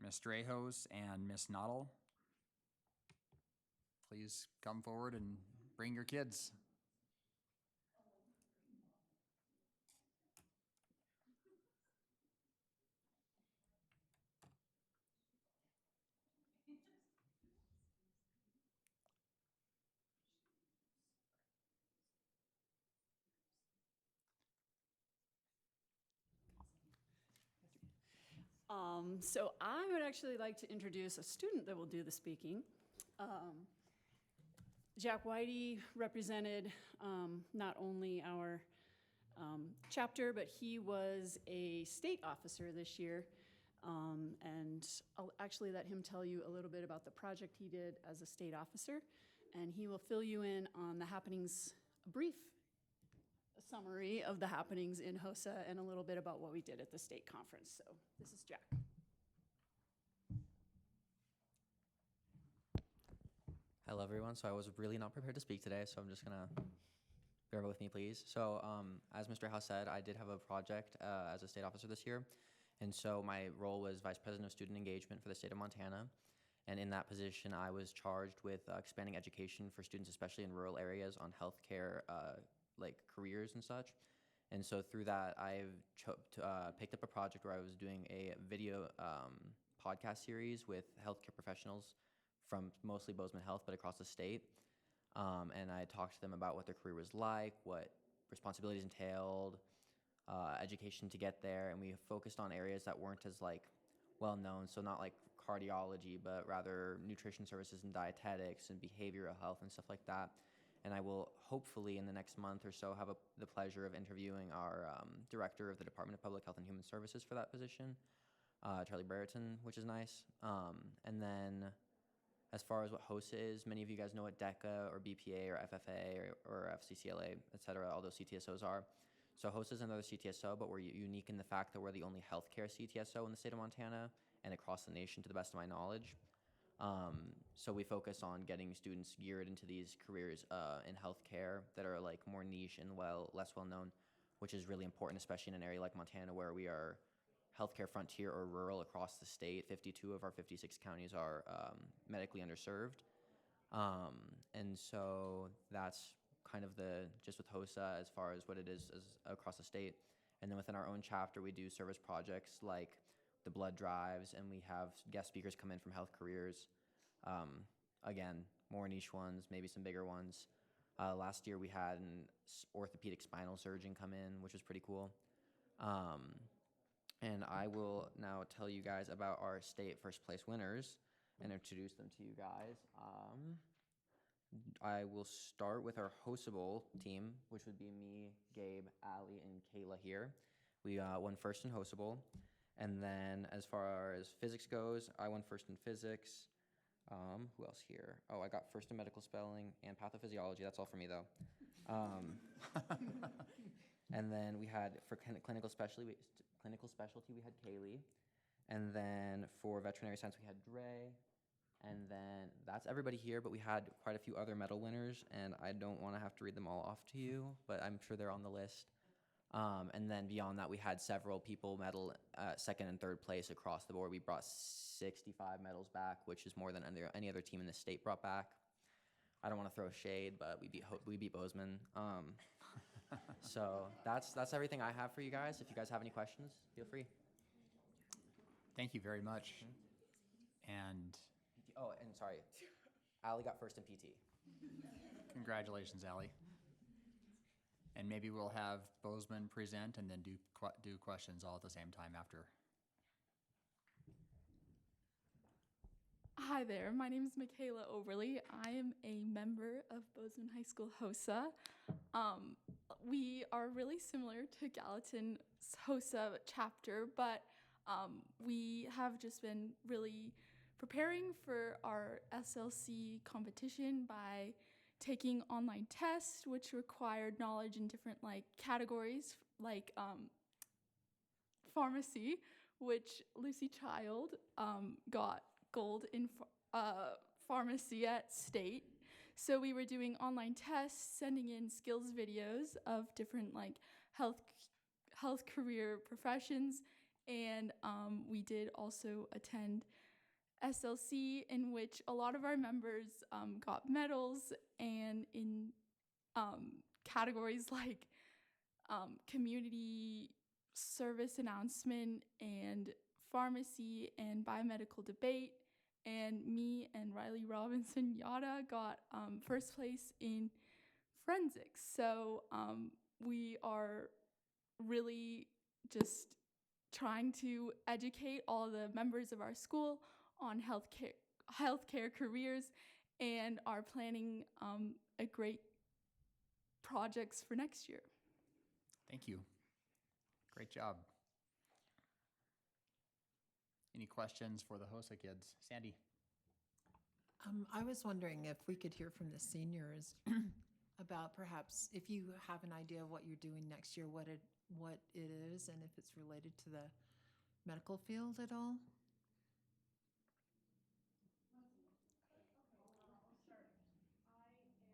Ms. Drehos and Ms. Noddle. Please come forward and bring your kids. So I would actually like to introduce a student that will do the speaking. Jack Whitey represented not only our chapter, but he was a state officer this year. And I'll actually let him tell you a little bit about the project he did as a state officer. And he will fill you in on the happenings, a brief summary of the happenings in HOSA and a little bit about what we did at the state conference. So this is Jack. Hello, everyone. So I was really not prepared to speak today, so I'm just gonna bear with me, please. So as Mr. House said, I did have a project as a state officer this year. And so my role was Vice President of Student Engagement for the state of Montana. And in that position, I was charged with expanding education for students, especially in rural areas, on healthcare, like careers and such. And so through that, I've picked up a project where I was doing a video podcast series with healthcare professionals from mostly Bozeman Health, but across the state. And I talked to them about what their career was like, what responsibilities entailed, education to get there. And we focused on areas that weren't as like well known. So not like cardiology, but rather nutrition services and dietetics and behavioral health and stuff like that. And I will hopefully in the next month or so have the pleasure of interviewing our director of the Department of Public Health and Human Services for that position, Charlie Brereton, which is nice. And then as far as what HOSA is, many of you guys know what DECA or BPA or FFA or FCCLA, et cetera, all those CTSOs are. So HOSA is another CTSO, but we're unique in the fact that we're the only healthcare CTSO in the state of Montana and across the nation, to the best of my knowledge. So we focus on getting students geared into these careers in healthcare that are like more niche and less well known, which is really important, especially in an area like Montana where we are healthcare frontier or rural across the state. 52 of our 56 counties are medically underserved. And so that's kind of just with HOSA as far as what it is across the state. And then within our own chapter, we do service projects like the blood drives, and we have guest speakers come in from health careers. Again, more niche ones, maybe some bigger ones. Last year we had an orthopedic spinal surgeon come in, which was pretty cool. And I will now tell you guys about our state first place winners and introduce them to you guys. I will start with our HOSA Bowl team, which would be me, Gabe, Allie, and Kayla here. We won first in HOSA Bowl. And then as far as physics goes, I won first in physics. Who else here? Oh, I got first in medical spelling and pathophysiology. That's all for me though. And then we had for clinical specialty, we had Kaylee. And then for veterinary science, we had Dre. And then that's everybody here, but we had quite a few other medal winners, and I don't want to have to read them all off to you, but I'm sure they're on the list. And then beyond that, we had several people medal second and third place across the board. We brought 65 medals back, which is more than any other team in the state brought back. I don't want to throw shade, but we beat Bozeman. So that's everything I have for you guys. If you guys have any questions, feel free. Thank you very much. And Oh, and sorry, Allie got first in PT. congratulations, Allie. And maybe we'll have Bozeman present and then do questions all at the same time after. Hi there, my name is Michaela Overly. I am a member of Bozeman High School HOSA. We are really similar to Gallatin's HOSA chapter, but we have just been really preparing for our SLC competition by taking online tests, which required knowledge in different categories, like pharmacy, which Lucy Child got gold in pharmacy at state. So we were doing online tests, sending in skills videos of different health career professions, and we did also attend SLC, in which a lot of our members got medals, and in categories like community service announcement and pharmacy and biomedical debate. And me and Riley Robinson Yada got first place in forensics. So we are really just trying to educate all the members of our school on healthcare careers, and are planning a great projects for next year. Thank you. Great job. Any questions for the HOSA kids? Sandy? I was wondering if we could hear from the seniors about perhaps if you have an idea of what you're doing next year, what it is, and if it's related to the medical field at all. I'm going to Colorado State for animal science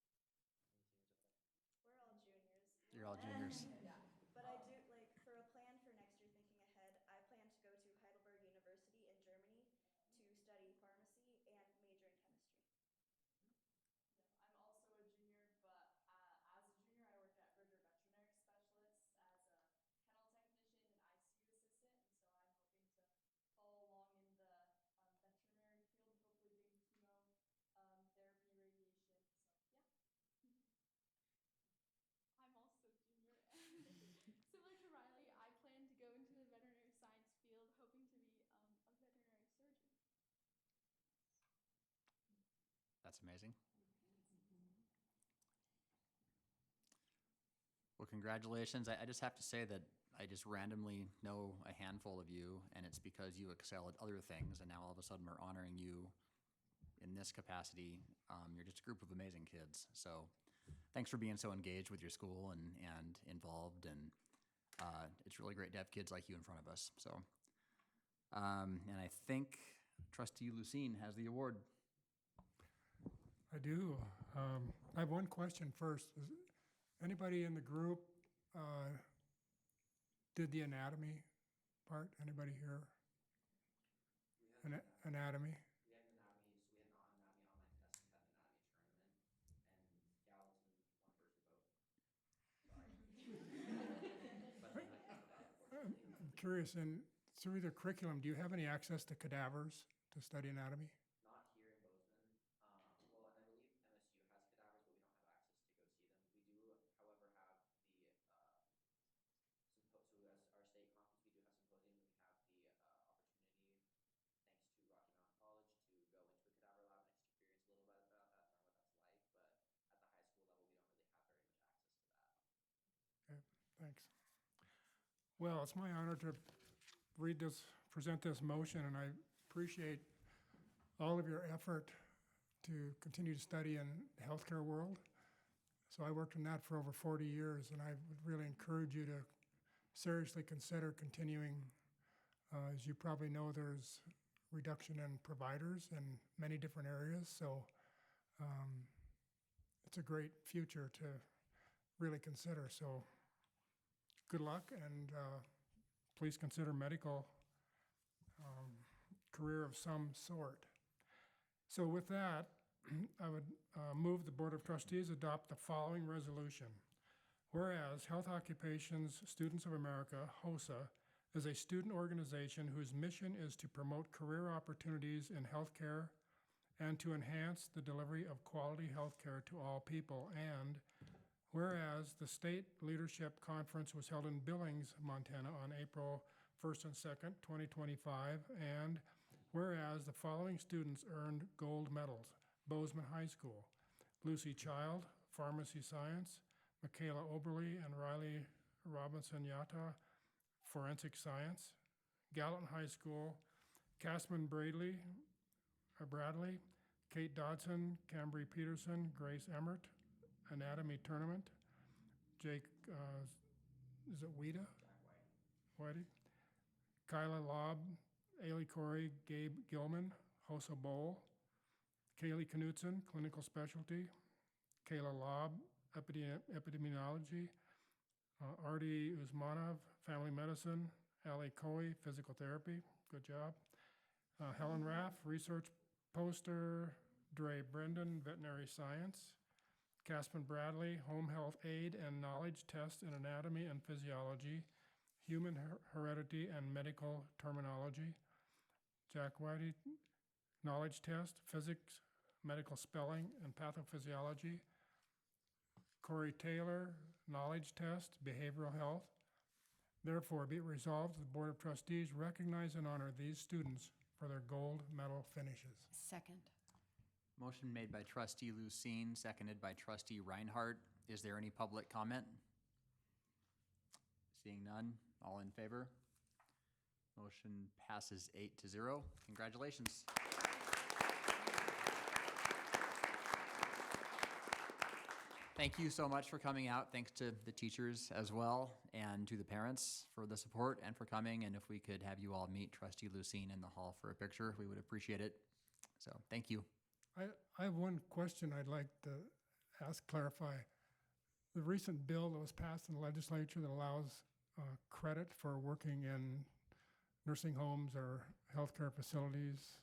on the pre-vet check. We're all juniors. You're all juniors. Yeah, but I do, for a plan for next year, thinking ahead, I plan to go to Heidelberg University in Germany to study pharmacy and major in chemistry. I'm also a junior, but as a junior, I worked at Bridger Veterinary Specialists as a kennel technician and ICU assistant, and so I'm hoping to follow along in the veterinary field, hopefully doing chemo, therapy, radiation. So yeah. I'm also junior, and similar to Riley, I plan to go into the veterinary science field, hoping to be a veterinary surgeon. That's amazing. Well, congratulations. I just have to say that I just randomly know a handful of you, and it's because you excel at other things, and now all of a sudden we're honoring you in this capacity. You're just a group of amazing kids. So thanks for being so engaged with your school and involved, and it's really great to have kids like you in front of us. So, and I think Trustee Lucine has the award. I do. I have one question first. Anybody in the group did the anatomy part? Anybody here? Anatomy? We had anatomy, so we had an anatomy online test and had an anatomy tournament, and Gallatin won first for both. curious, through the curriculum, do you have any access to cadavers to study anatomy? Not here in Bozeman. Well, and I believe MSU has cadavers, but we don't have access to go see them. We do, however, have the so as our state conference, we do have symposiums, and we have the opportunity, thanks to Rocky Mountain College, to go into a cadaver lab and experience a little bit about that and learn what that's like. But at the high school level, we don't really have very much access to that. Okay, thanks. Well, it's my honor to present this motion, and I appreciate all of your effort to continue to study in the healthcare world. So I worked in that for over 40 years, and I would really encourage you to seriously consider continuing. As you probably know, there's reduction in providers in many different areas, so it's a great future to really consider. So good luck, and please consider medical career of some sort. So with that, I would move the Board of Trustees adopt the following resolution. Whereas Health Occupations Students of America, HOSA, is a student organization whose mission is to promote career opportunities in healthcare and to enhance the delivery of quality healthcare to all people. And whereas the State Leadership Conference was held in Billings, Montana on April 1st and 2nd, 2025, and whereas the following students earned gold medals: Bozeman High School, Lucy Child, Pharmacy Science, Michaela Oberly and Riley Robinson Yata, Forensic Science, Gallatin High School, Casman Bradley, Kate Dodson, Cambry Peterson, Grace Emmert, Anatomy Tournament, Jake, is it Wida? Whitey? Kyla Lobb, Ailey Corey, Gabe Gilman, Hosa Bowl, Kaylee Knutson, Clinical Specialty, Kayla Lobb, Epidemiology, Artie Usmanov, Family Medicine, Ali Coy, Physical Therapy, good job. Helen Raff, Research Poster, Dre Brendan, Veterinary Science, Caspen Bradley, Home Health Aid and Knowledge Test in Anatomy and Physiology, Human Heredity and Medical Terminology, Jack Whitey, Knowledge Test, Physics, Medical Spelling and Pathophysiology, Corey Taylor, Knowledge Test, Behavioral Health. Therefore, be it resolved, the Board of Trustees recognize and honor these students for their gold medal finishes. Second. Motion made by Trustee Lucine, seconded by Trustee Reinhardt. Is there any public comment? Seeing none, all in favor? Motion passes 8-0. Congratulations. Thank you so much for coming out. Thanks to the teachers as well, and to the parents for the support and for coming. And if we could have you all meet Trustee Lucine in the hall for a picture, we would appreciate it. So thank you. I have one question I'd like to clarify. The recent bill that was passed in the legislature that allows credit for working in nursing homes or healthcare facilities,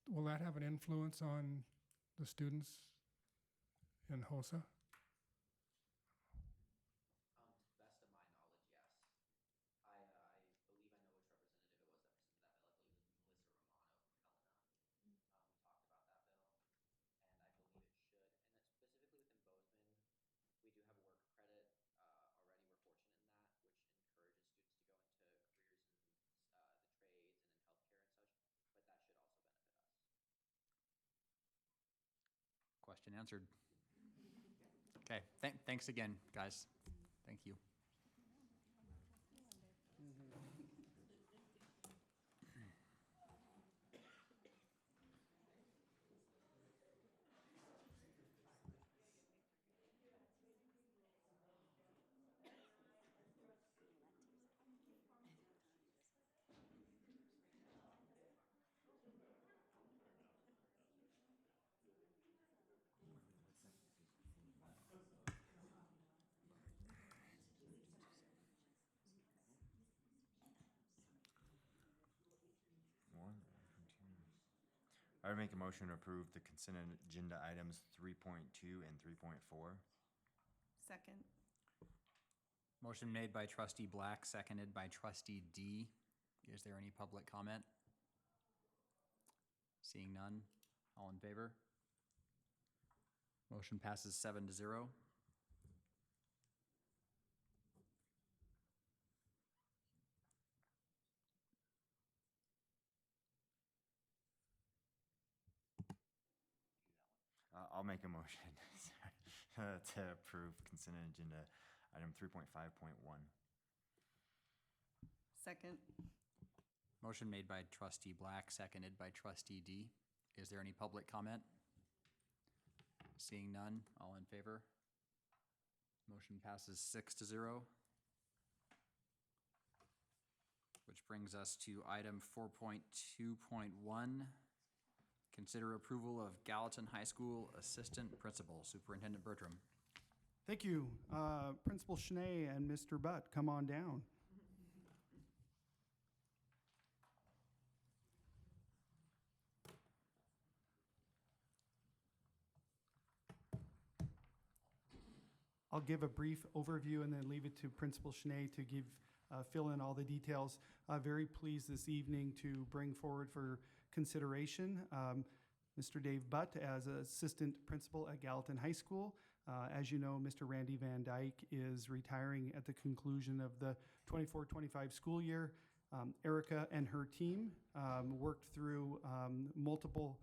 will that have an influence on the students in HOSA? To the best of my knowledge, yes. I believe I know which representative it was that presented that bill. I believe it was Melissa Romano from Helena. We talked about that bill, and I believe it should. And that specifically within Bozeman, we do have work credit already. We're fortunate in that, which encourages students to go into careers in the trades and in healthcare and such. But that should also benefit us. Question answered. Okay, thanks again, guys. Thank you. I would make a motion to approve the consent agenda items 3.2 and 3.4. Second. Motion made by trustee Black, seconded by trustee D. Is there any public comment? Seeing none, all in favor? Motion passes 7-0. I'll make a motion to approve consent agenda item 3.5.1. Second. Motion made by trustee Black, seconded by trustee D. Is there any public comment? Seeing none, all in favor? Motion passes 6-0. Which brings us to item 4.2.1. Consider approval of Gallatin High School Assistant Principal, Superintendent Bertram. Thank you. Principal Schnee and Mr. Butt, come on down. I'll give a brief overview and then leave it to Principal Schnee to fill in all the details. Very pleased this evening to bring forward for consideration Mr. Dave Butt as Assistant Principal at Gallatin High School. As you know, Mr. Randy Van Dyke is retiring at the conclusion of the 24-25 school year. Erica and her team worked through multiple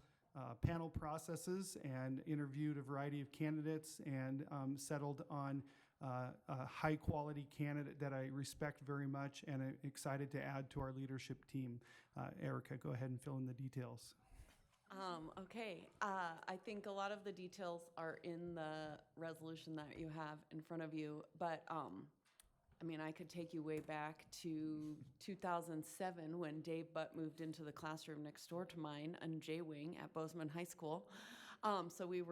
panel processes and interviewed a variety of candidates and settled on a high-quality candidate that I respect very much and am excited to add to our leadership team. Erica, go ahead and fill in the details. Okay, I think a lot of the details are in the resolution that you have in front of you, but I mean, I could take you way back to 2007 when Dave Butt moved into the classroom next door to mine on J Wing at Bozeman High School. So we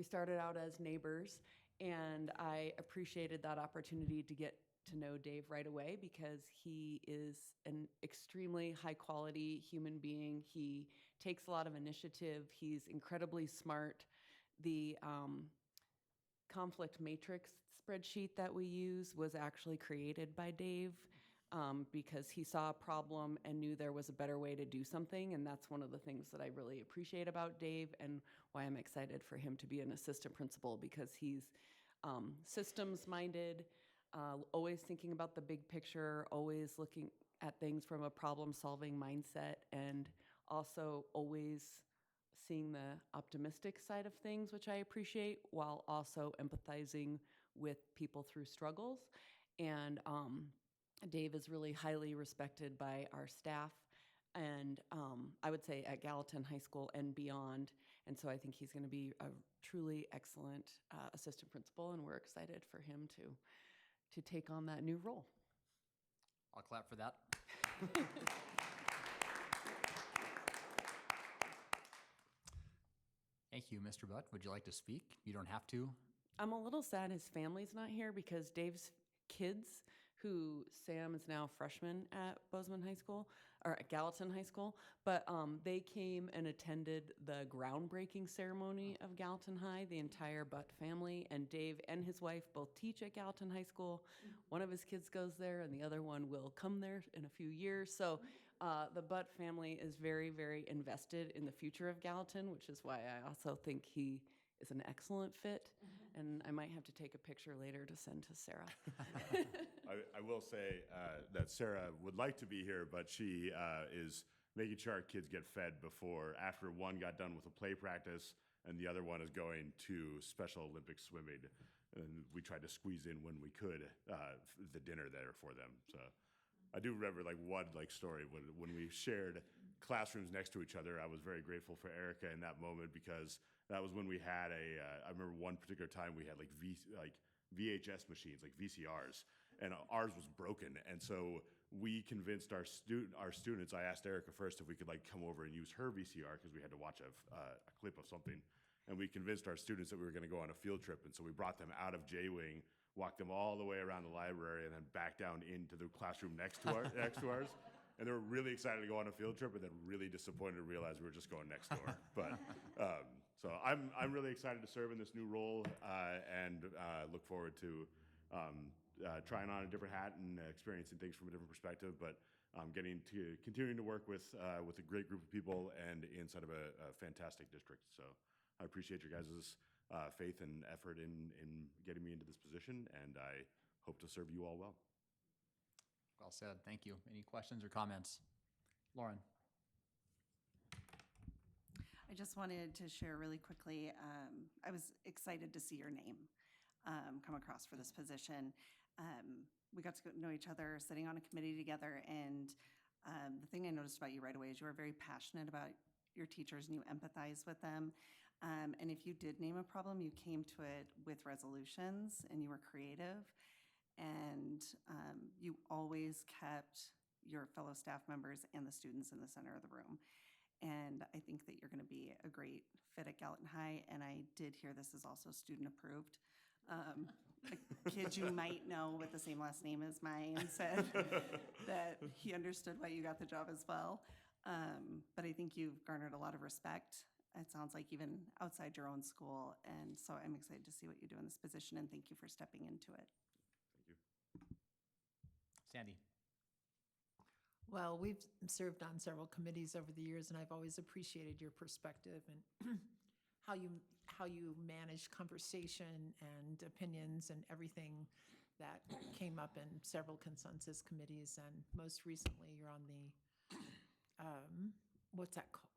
started out as neighbors, and I appreciated that opportunity to get to know Dave right away because he is an extremely high quality human being. He takes a lot of initiative. He's incredibly smart. The conflict matrix spreadsheet that we use was actually created by Dave because he saw a problem and knew there was a better way to do something. And that's one of the things that I really appreciate about Dave and why I'm excited for him to be an assistant principal because he's systems minded, always thinking about the big picture, always looking at things from a problem solving mindset, and also always seeing the optimistic side of things, which I appreciate, while also empathizing with people through struggles. And Dave is really highly respected by our staff, and I would say at Gallatin High School and beyond. And so I think he's going to be a truly excellent assistant principal, and we're excited for him to take on that new role. I'll clap for that. Thank you, Mr. Butt. Would you like to speak? You don't have to. I'm a little sad his family's not here because Dave's kids, who Sam is now a freshman at Bozeman High School, or at Gallatin High School, but they came and attended the groundbreaking ceremony of Gallatin High, the entire Butt family, and Dave and his wife both teach at Gallatin High School. One of his kids goes there and the other one will come there in a few years. So the Butt family is very, very invested in the future of Gallatin, which is why I also think he is an excellent fit. And I might have to take a picture later to send to Sarah. I will say that Sarah would like to be here, but she is making sure our kids get fed after one got done with a play practice and the other one is going to Special Olympics swimming. And we tried to squeeze in when we could the dinner there for them. So I do remember one story when we shared classrooms next to each other. I was very grateful for Erica in that moment because that was when we had I remember one particular time we had VHS machines, like VCRs, and ours was broken. And so we convinced our students, I asked Erica first if we could come over and use her VCR because we had to watch a clip of something. And we convinced our students that we were going to go on a field trip. And so we brought them out of J Wing, walked them all the way around the library, and then back down into the classroom next to ours. And they were really excited to go on a field trip, and then really disappointed to realize we were just going next door. But so I'm really excited to serve in this new role, and look forward to trying on a different hat and experiencing things from a different perspective, but continuing to work with a great group of people and inside of a fantastic district. So I appreciate your guys' faith and effort in getting me into this position, and I hope to serve you all well. Well said. Thank you. Any questions or comments? Lauren. I just wanted to share really quickly, I was excited to see your name come across for this position. We got to know each other sitting on a committee together, and the thing I noticed about you right away is you are very passionate about your teachers and you empathize with them. And if you did name a problem, you came to it with resolutions and you were creative, and you always kept your fellow staff members and the students in the center of the room. And I think that you're going to be a great fit at Gallatin High. And I did hear this is also student approved. A kid you might know with the same last name as mine said that he understood why you got the job as well. But I think you've garnered a lot of respect. It sounds like even outside your own school. And so I'm excited to see what you do in this position, and thank you for stepping into it. Thank you. Sandy. Well, we've served on several committees over the years, and I've always appreciated your perspective and how you manage conversation and opinions and everything that came up in several consensus committees. And most recently, you're on the what's that called?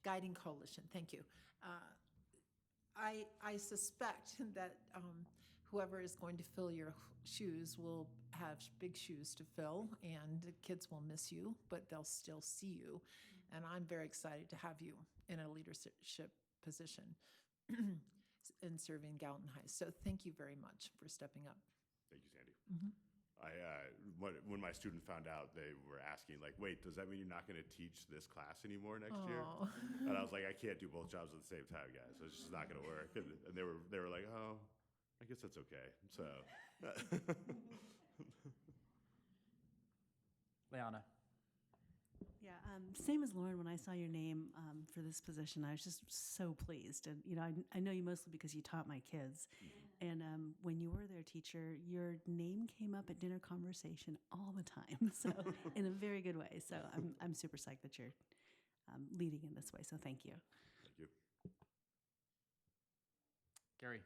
Guiding Coalition. Thank you. I suspect that whoever is going to fill your shoes will have big shoes to fill, and the kids will miss you, but they'll still see you. And I'm very excited to have you in a leadership position in serving Gallatin High. So thank you very much for stepping up. Thank you, Sandy. When my students found out, they were asking, like, wait, does that mean you're not going to teach this class anymore next year? And I was like, I can't do both jobs at the same time, guys. It's just not going to work. And they were like, oh, I guess that's okay. So, Leanna. Yeah, same as Lauren, when I saw your name for this position, I was just so pleased. And, I know you mostly because you taught my kids. And when you were their teacher, your name came up at dinner conversation all the time. So in a very good way. So I'm super psyched that you're leading in this way. So thank you. Thank you. Gary.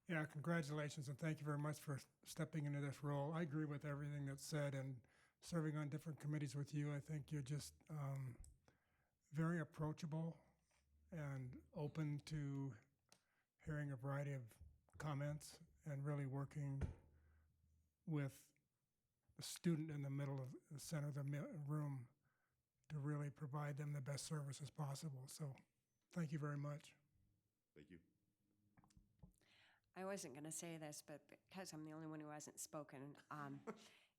Yeah, congratulations, and thank you very much for stepping into this role. I agree with everything that's said, and serving on different committees with you, I think you're just very approachable and open to hearing a variety of comments and really working with the student in the middle of the center of the room to really provide them the best service as possible. So thank you very much. Thank you. I wasn't going to say this, but because I'm the only one who hasn't spoken,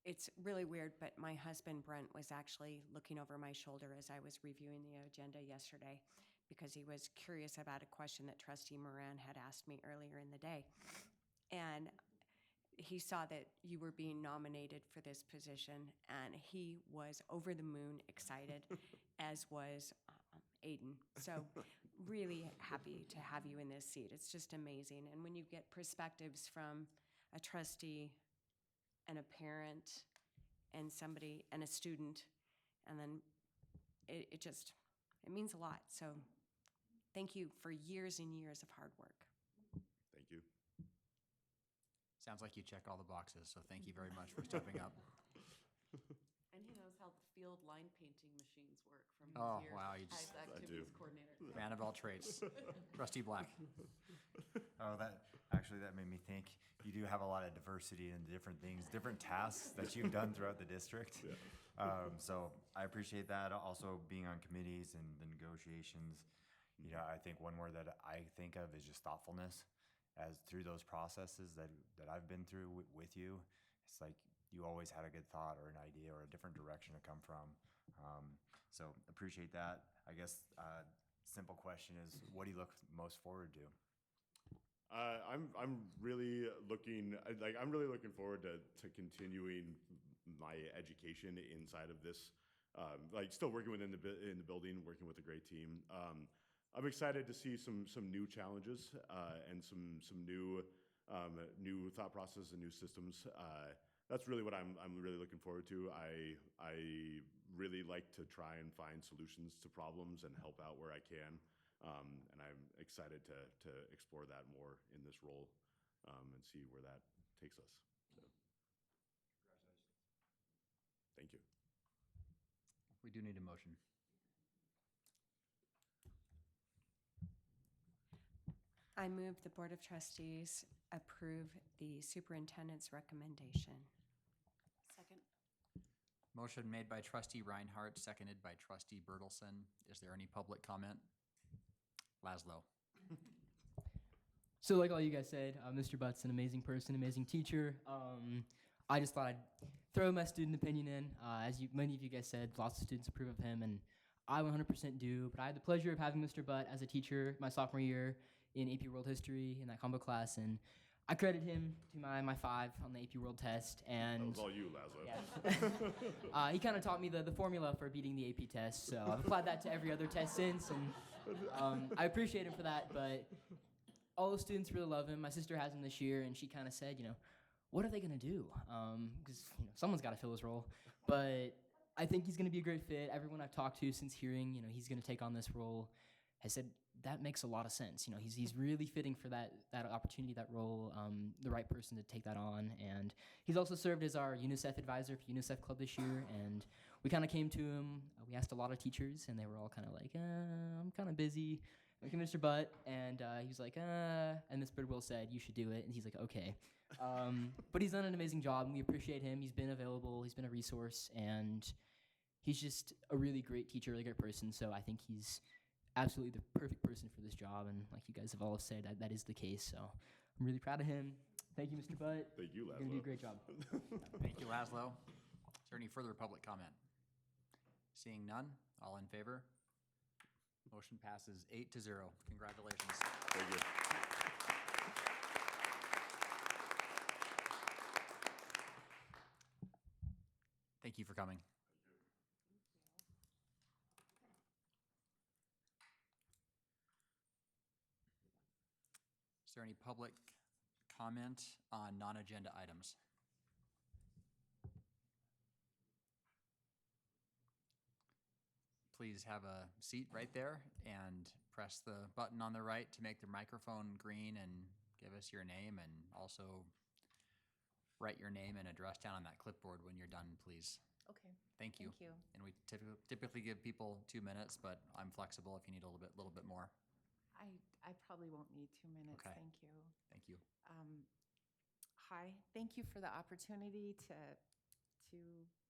it's really weird, but my husband, Brent, was actually looking over my shoulder as I was reviewing the agenda yesterday because he was curious about a question that Trustee Moran had asked me earlier in the day. And he saw that you were being nominated for this position, and he was over the moon excited, as was Aiden. So really happy to have you in this seat. It's just amazing. And when you get perspectives from a trustee and a parent and somebody and a student, and then it means a lot. So thank you for years and years of hard work. Thank you. Sounds like you check all the boxes, so thank you very much for stepping up. And he knows how the field line painting machines work from his Oh, years wow, you as just- activities coordinator. Man of all trades. Trustee Black. Oh, that made me think. You do have a lot of diversity in different things, different tasks that you've done throughout the district. So I appreciate that. Also being on committees and the negotiations. I think one word that I think of is just thoughtfulness. As through those processes that I've been through with you, it's like you always had a good thought or an idea or a different direction to come from. So appreciate that. I guess simple question is, what do you look most forward to? I'm really looking forward to continuing my education inside of this. Still working within in the building, working with a great team. I'm excited to see some new challenges and some new new thought process and new systems. That's really what I'm really looking forward to. I really like to try and find solutions to problems and help out where I can. And I'm excited to explore that more in this role and see where that takes us. So, congratulations. Thank you. We do need a motion. I move the Board of Trustees approve the superintendent's recommendation. Second. Motion made by trustee Reinhardt, seconded by trustee Bertelson. Is there any public comment? Laszlo. So like all you guys said, Mr. Butt's an amazing person, amazing teacher. I just thought I'd throw my student opinion in. Many of you guys said, lots of students approve of him, and I 100% do. But I had the pleasure of having Mr. Butt as a teacher my sophomore year in AP World History in that combo class, and I credit him to my 5 on the AP World test. And That was all you, Laszlo. yeah. He kind of taught me the formula for beating the AP test, so I've applied that to every other test since, and I appreciate him for that. But all the students really love him. My sister has him this year, and she kind of said, what are they going to do? Because someone's got to fill his role. But I think he's going to be a great fit. Everyone I've talked to since hearing, he's going to take on this role has said that makes a lot of sense. He's really fitting for that opportunity, that role, the right person to take that on. And he's also served as our UNICEF advisor for UNICEF Club this year. And we kind of came to him. We asked a lot of teachers, and they were all kind of like, I'm kind of busy. We came to Mr. Butt, and he was like, and Ms. Bidwell said, you should do it. And he's like, okay. But he's done an amazing job, and we appreciate him. He's been available. He's been a resource, and he's just a really great teacher, really great person. So I think he's absolutely the perfect person for this job, and like you guys have all said, that is the case. So I'm really proud of him. Thank you, Mr. Butt. Thank you, Laszlo. You're gonna do a great job. Thank you, Laszlo. Is there any further public comment? Seeing none, all in favor? Motion passes 8-0. Congratulations. Thank you. Thank you for coming. Is there any public comment on non-agenda items? Please have a seat right there and press the button on the right to make the microphone green and give us your name, and also write your name and address down on that clipboard when you're done, please. Okay. Thank you. Thank you. And we typically give people 2 minutes, but I'm flexible if you need a little bit more. I probably won't need 2 minutes. Okay. Thank you. Thank you. Hi, thank you for the opportunity to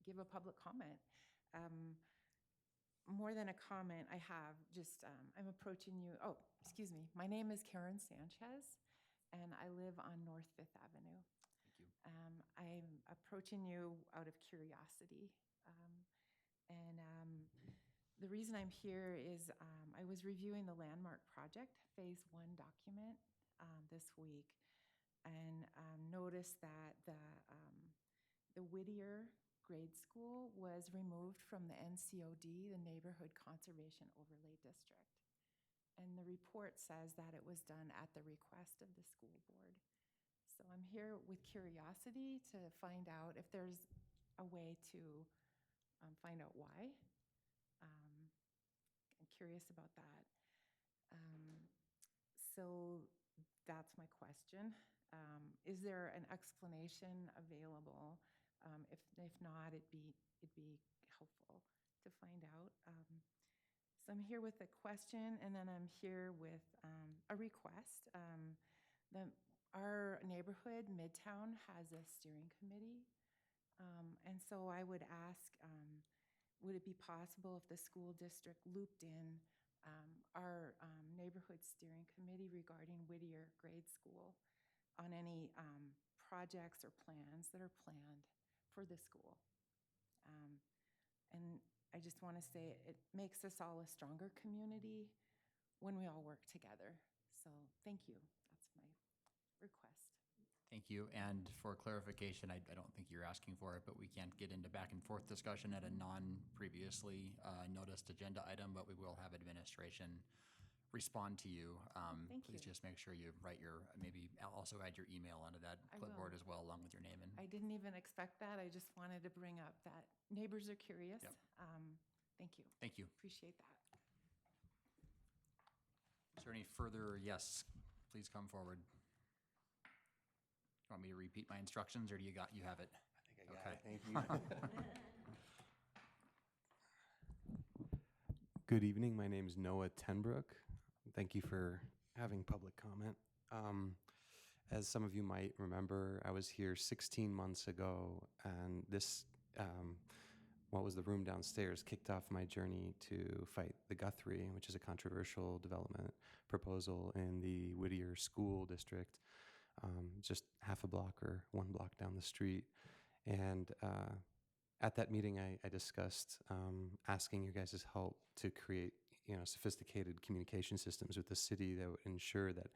give a public comment. More than a comment, I have just, I'm approaching you. Oh, excuse me. My name is Karen Sanchez, and I live on North Fifth Avenue. Thank you. I'm approaching you out of curiosity. The reason I'm here is I was reviewing the Landmark Project Phase 1 document this week, and noticed that the Whittier Grade School was removed from the NCOD, the Neighborhood Conservation Overlay District. And the report says that it was done at the request of the school board. So I'm here with curiosity to find out if there's a way to find out why. I'm curious about that. So that's my question. Is there an explanation available? If not, it'd be helpful to find out. So I'm here with a question, and then I'm here with a request. Our neighborhood, Midtown, has a steering committee. And so I would ask, would it be possible if the school district looped in our neighborhood steering committee regarding Whittier Grade School on any projects or plans that are planned for the school? And I just want to say it makes us all a stronger community when we all work together. So thank you. That's my request. Thank you. And for clarification, I don't think you're asking for it, but we can't get into back and forth discussion at a non-previously noticed agenda item, but we will have administration respond to you, Thank please you. just make sure you write maybe also add your email onto that I clipboard will. as well, along with your name. And I didn't even expect that. I just wanted to bring up that neighbors are curious. Yep. Thank you. Thank you. Appreciate that. Is there any further? Yes, please come forward. Want me to repeat my instructions, or do you have it? I think I got it. Thank you. Good evening. My name is Noah Tenbrook. Thank you for having public comment. As some of you might remember, I was here 16 months ago, and this, what was the room downstairs, kicked off my journey to fight the Guthrie, which is a controversial development proposal in the Whittier School District, just half a block or 1 block down the street. And at that meeting, I discussed asking your guys' help to create, sophisticated communication systems with the city that would ensure that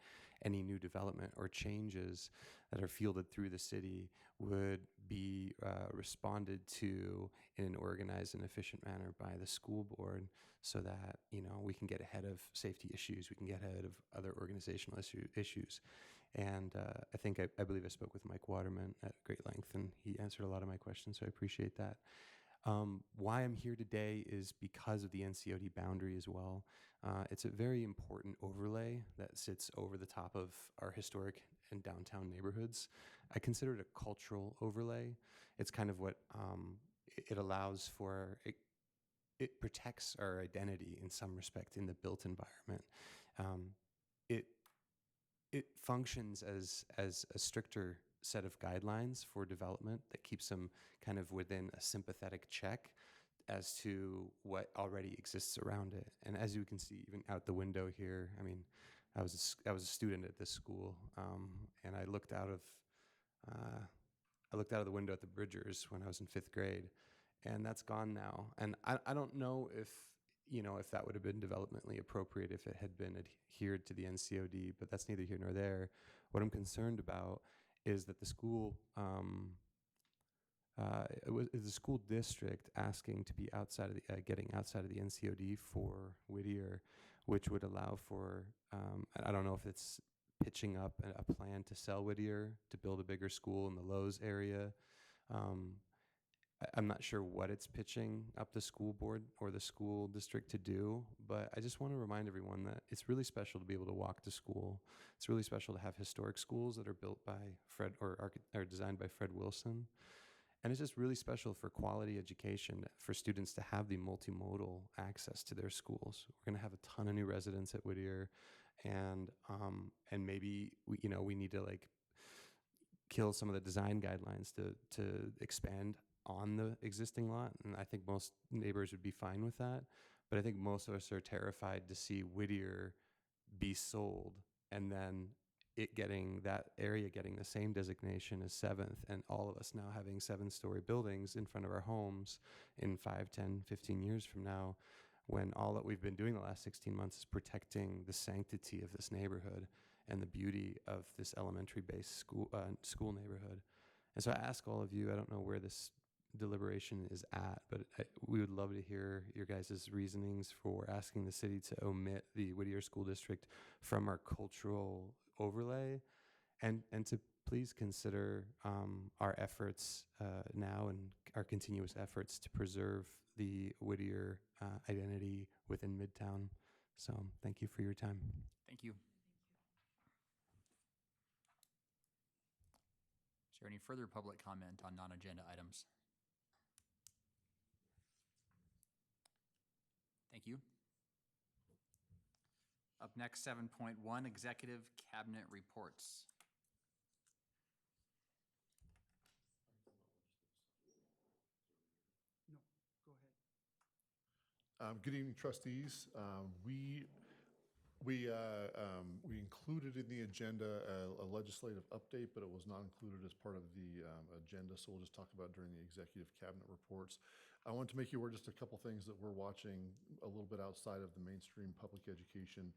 any new development or changes that are fielded through the city would be responded to in an organized and efficient manner by the school board, so that we can get ahead of safety issues, we can get ahead of other organizational issues. And I believe I spoke with Mike Waterman at great length, and he answered a lot of my questions, so I appreciate that. Why I'm here today is because of the NCOD boundary as well. It's a very important overlay that sits over the top of our historic and downtown neighborhoods. I consider it a cultural overlay. It's kind of what it allows for. It protects our identity in some respect in the built environment. It functions as a stricter set of guidelines for development that keeps them kind of within a sympathetic check as to what already exists around it. And as you can see, even out the window here, I mean, I was a student at this school, and I looked out of the window at the Bridgers when I was in 5th grade, and that's gone now. And I don't know if that would have been developmentally appropriate if it had been adhered to the NCOD, but that's neither here nor there. What I'm concerned about is that the school district asking to be outside of the getting outside of the NCOD for Whittier, which would allow for I don't know if it's pitching up a plan to sell Whittier to build a bigger school in the Lowe's area. I'm not sure what it's pitching up the school board or the school district to do, but I just want to remind everyone that it's really special to be able to walk to school. It's really special to have historic schools that are built by Fred or designed by Fred Wilson. And it's just really special for quality education for students to have the multimodal access to their schools. We're going to have a ton of new residents at Whittier, and maybe we need to kill some of the design guidelines to expand on the existing lot, and I think most neighbors would be fine with that. But I think most of us are terrified to see Whittier be sold, and then that area getting the same designation as 7th, and all of us now having 7-story buildings in front of our homes in 5, 10, 15 years from now, when all that we've been doing the last 16 months is protecting the sanctity of this neighborhood and the beauty of this elementary-based school neighborhood. And so I ask all of you, I don't know where this deliberation is at, but we would love to hear your guys' reasonings for asking the city to omit the Whittier School District from our cultural overlay, and to please consider our efforts now and our continuous efforts to preserve the Whittier identity within Midtown. So thank you for your time. Thank you. Is there any further public comment on non-agenda items? Thank you. Up next, 7.1, Executive Cabinet Reports. No, go ahead. Good evening, trustees. We included in the agenda a legislative update, but it was not included as part of the agenda, so we'll just talk about during the executive cabinet reports. I want to make you aware just a couple things that we're watching a little bit outside of the mainstream public education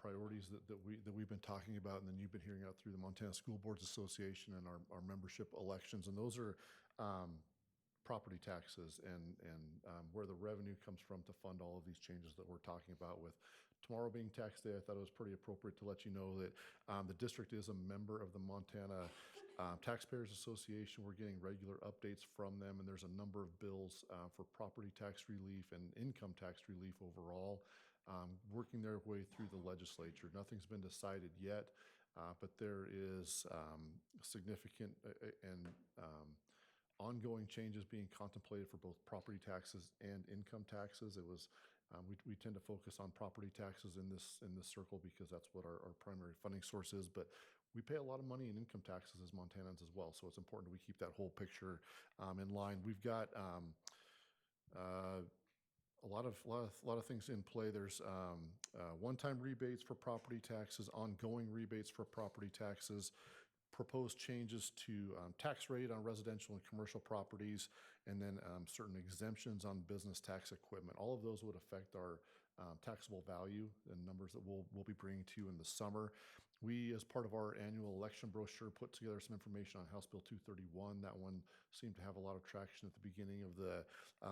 priorities that we've been talking about, and then you've been hearing out through the Montana School Boards Association and our membership elections, and those are property taxes and where the revenue comes from to fund all of these changes that we're talking about. With tomorrow being tax day, I thought it was pretty appropriate to let you know that the district is a member of the Montana Taxpayers Association. We're getting regular updates from them, and there's a number of bills for property tax relief and income tax relief overall, working their way through the legislature. Nothing's been decided yet, but there is significant and ongoing changes being contemplated for both property taxes and income taxes. It was we tend to focus on property taxes in this circle because that's what our primary funding source is, but we pay a lot of money in income taxes as Montanans as well, so it's important we keep that whole picture in line. We've got a lot of things in play. There's one-time rebates for property taxes, ongoing rebates for property taxes, proposed changes to tax rate on residential and commercial properties, and then certain exemptions on business tax equipment. All of those would affect our taxable value and numbers that we'll be bringing to you in the summer. We, as part of our annual election brochure, put together some information on House Bill 231. That one seemed to have a lot of traction at the beginning of the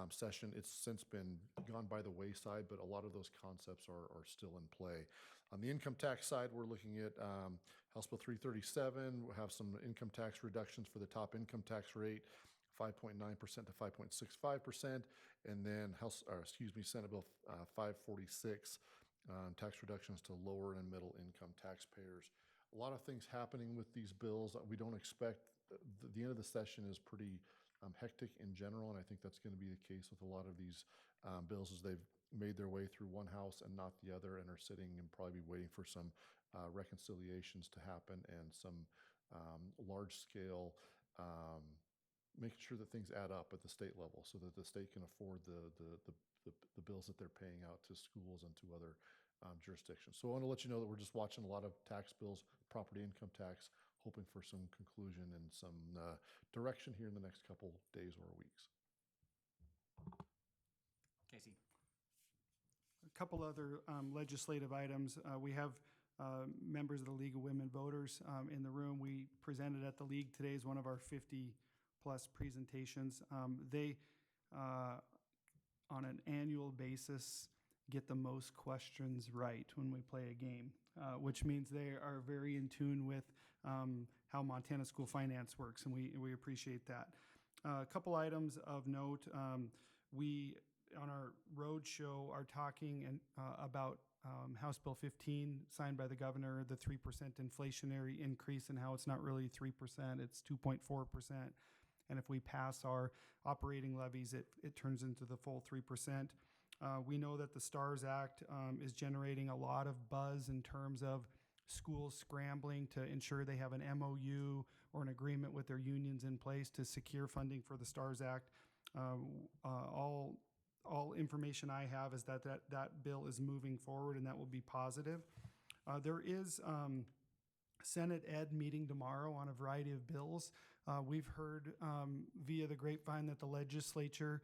session. It's since been gone by the wayside, but a lot of those concepts are still in play. On the income tax side, we're looking at House Bill 337. We'll have some income tax reductions for the top income tax rate, 5.9% to 5.65%, and then Senate Bill 546, tax reductions to lower and middle income taxpayers. A lot of things happening with these bills. We don't expect, the end of the session is pretty hectic in general, and I think that's going to be the case with a lot of these bills as they've made their way through one house and not the other, and are sitting and probably be waiting for some reconciliations to happen and some large-scale making sure that things add up at the state level so that the state can afford the bills that they're paying out to schools and to other jurisdictions. So I want to let you know that we're just watching a lot of tax bills, property income tax, hoping for some conclusion and some direction here in the next couple days or weeks. Casey. A couple other legislative items. We have members of the League of Women Voters in the room. We presented at the League today as one of our 50-plus presentations. They, on an annual basis, get the most questions right when we play a game, which means they are very in tune with how Montana school finance works, and we appreciate that. A couple items of note. We, on our road show, are talking about House Bill 15, signed by the governor, the 3% inflationary increase, and how it's not really 3%, it's 2.4%. And if we pass our operating levies, it turns into the full 3%. We know that the STARS Act is generating a lot of buzz in terms of schools scrambling to ensure they have an MOU or an agreement with their unions in place to secure funding for the STARS Act. All information I have is that bill is moving forward, and that will be positive. There is Senate Ed meeting tomorrow on a variety of bills. We've heard via the grapevine that the legislature,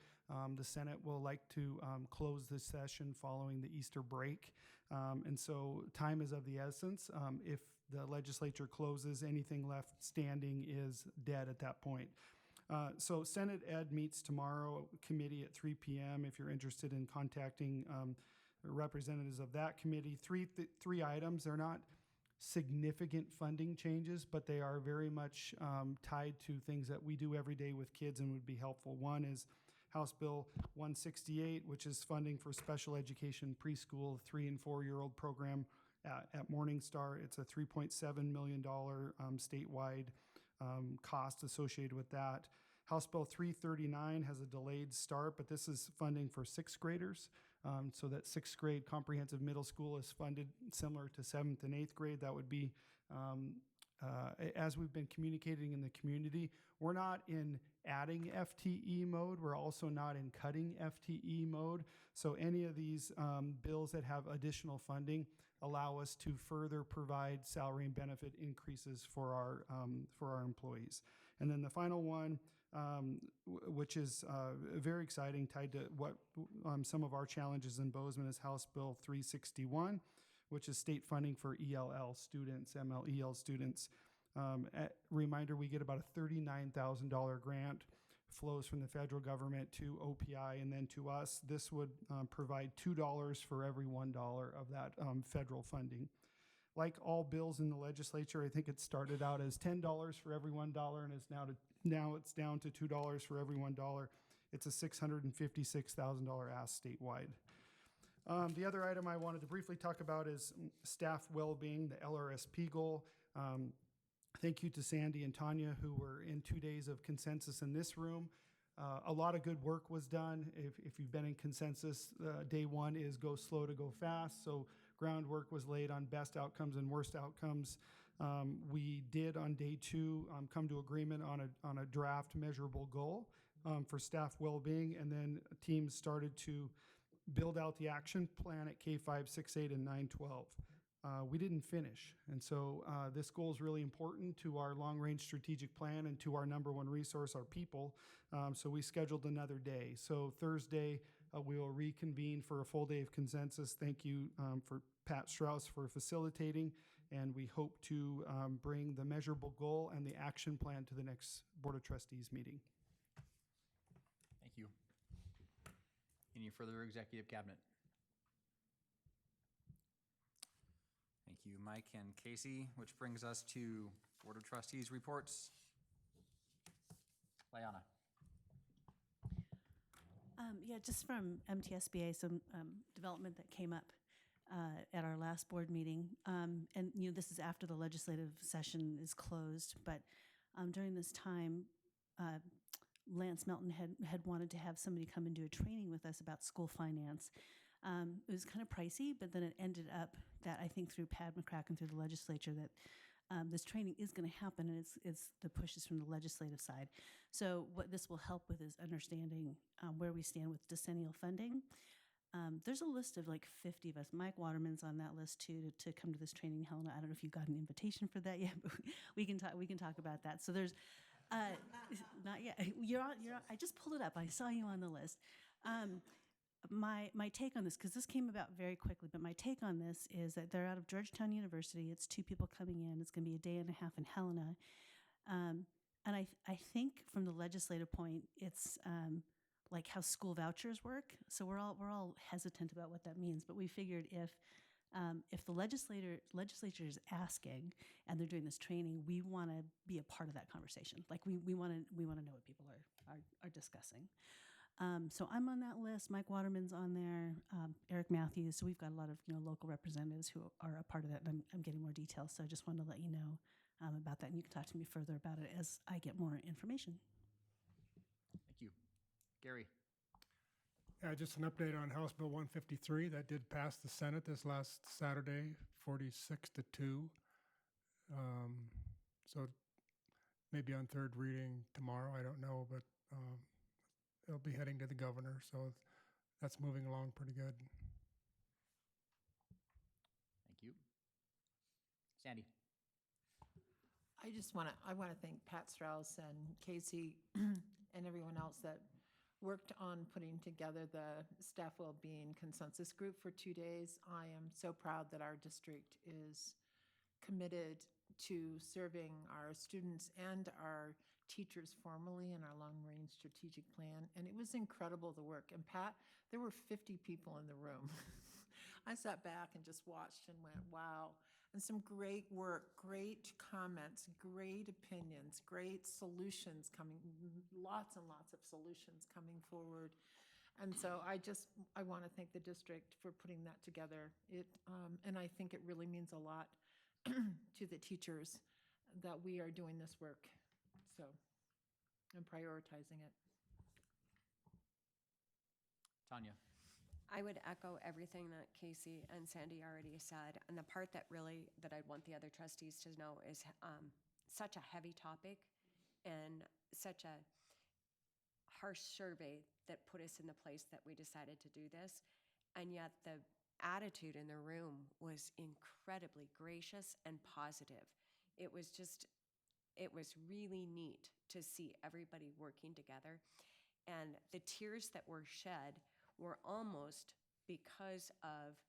the Senate, will like to close this session following the Easter break. And so time is of the essence. If the legislature closes, anything left standing is dead at that point. So Senate Ed meets tomorrow, committee at 3 p.m. if you're interested in contacting representatives of that committee. Three items. They're not significant funding changes, but they are very much tied to things that we do every day with kids and would be helpful. One is House Bill 168, which is funding for special education preschool 3- and 4-year-old program at Morningstar. It's a $3.7 million statewide cost associated with that. House Bill 339 has a delayed start, but this is funding for 6th graders. So that 6th grade comprehensive middle school is funded similar to 7th and 8th grade. That would be, as we've been communicating in the community, we're not in adding FTE mode. We're also not in cutting FTE mode. So any of these bills that have additional funding allow us to further provide salary and benefit increases for our employees. And then the final one, which is very exciting, tied to what some of our challenges in Bozeman, is House Bill 361, which is state funding for ELL students, MLEL students. Reminder, we get about a $39,000 grant flows from the federal government to OPI and then to us. This would provide $2 for every $1 of that federal funding. Like all bills in the legislature, I think it started out as $10 for every $1 and is now it's down to $2 for every $1. It's a $656,000 ask statewide. The other item I wanted to briefly talk about is staff well-being, the LRSP goal. Thank you to Sandy and Tanya, who were in 2 days of consensus in this room. A lot of good work was done. If you've been in consensus, day one is go slow to go fast. So groundwork was laid on best outcomes and worst outcomes. We did on day two come to agreement on a draft measurable goal for staff well-being, and then teams started to build out the action plan at K5, 6, 8, and 9, 12. We didn't finish, and so this goal is really important to our long-range strategic plan and to our number one resource, our people. So we scheduled another day. So Thursday, we will reconvene for a full day of consensus. Thank you for Pat Strauss for facilitating, and we hope to bring the measurable goal and the action plan to the next Board of Trustees meeting. Thank you. Any further executive cabinet? Thank you, Mike and Casey, which brings us to Board of Trustees reports. Liana. Yeah, just from MTSBA, some development that came up at our last board meeting. And, you know, this is after the legislative session is closed, but during this time, Lance Melton had wanted to have somebody come and do a training with us about school finance. It was kind of pricey, but then it ended up that I think through Pat McCracken, through the legislature, that this training is going to happen, and it's the pushes from the legislative side. So what this will help with is understanding where we stand with decennial funding. There's a list of like 50 of us. Mike Waterman's on that list too to come to this training. Helena, I don't know if you got an invitation for that yet, but we can talk about that. So there's not yet. You're on. I just pulled it up. I saw you on the list. My take on this, because this came about very quickly, but my take on this is that they're out of Georgetown University. It's 2 people coming in. It's going to be a day and a half in Helena. And I think from the legislative point, it's like how school vouchers work. So we're all hesitant about what that means. But we figured if the legislature is asking and they're doing this training, we want to be a part of that conversation. Like we want to know what people are discussing. So I'm on that list. Mike Waterman's on there. Eric Matthews. So we've got a lot of local representatives who are a part of that. And I'm getting more details. So I just wanted to let you know about that, and you can talk to me further about it as I get more information. Thank you. Gary. Yeah, just an update on House Bill 153 that did pass the Senate this last Saturday, 46-2. So maybe on third reading tomorrow, I don't know, but it'll be heading to the governor, so that's moving along pretty good. Thank you. Sandy. I want to thank Pat Strauss and Casey and everyone else that worked on putting together the staff well-being consensus group for 2 days. I am so proud that our district is committed to serving our students and our teachers formally in our long-range strategic plan. And it was incredible, the work. And Pat, there were 50 people in the room. I sat back and just watched and went, wow. And some great work, great comments, great opinions, great solutions coming, lots and lots of solutions coming forward. And so I want to thank the district for putting that together. And I think it really means a lot to the teachers that we are doing this work. So I'm prioritizing it. Tanya. I would echo everything that Casey and Sandy already said. And the part that I'd want the other trustees to know is such a heavy topic and such a harsh survey that put us in the place that we decided to do this. And yet the attitude in the room was incredibly gracious and positive. It was really neat to see everybody working together. And the tears that were shed were almost because of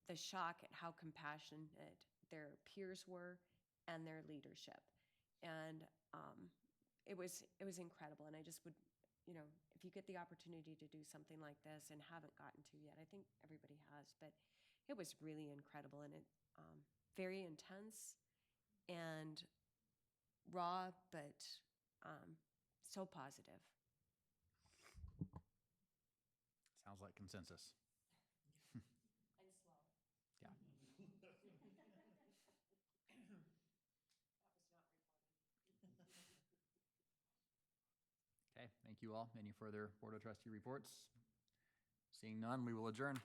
the shock at how compassionate their peers were and their leadership. And it was incredible. And I just would, if you get the opportunity to do something like this and haven't gotten to yet, I think everybody has, but it was really incredible, and it very intense and raw, but so positive. Sounds like consensus. And slow. Yeah. That was not recorded. Okay, thank you all. Any further Board of Trustee reports? Seeing none, we will adjourn.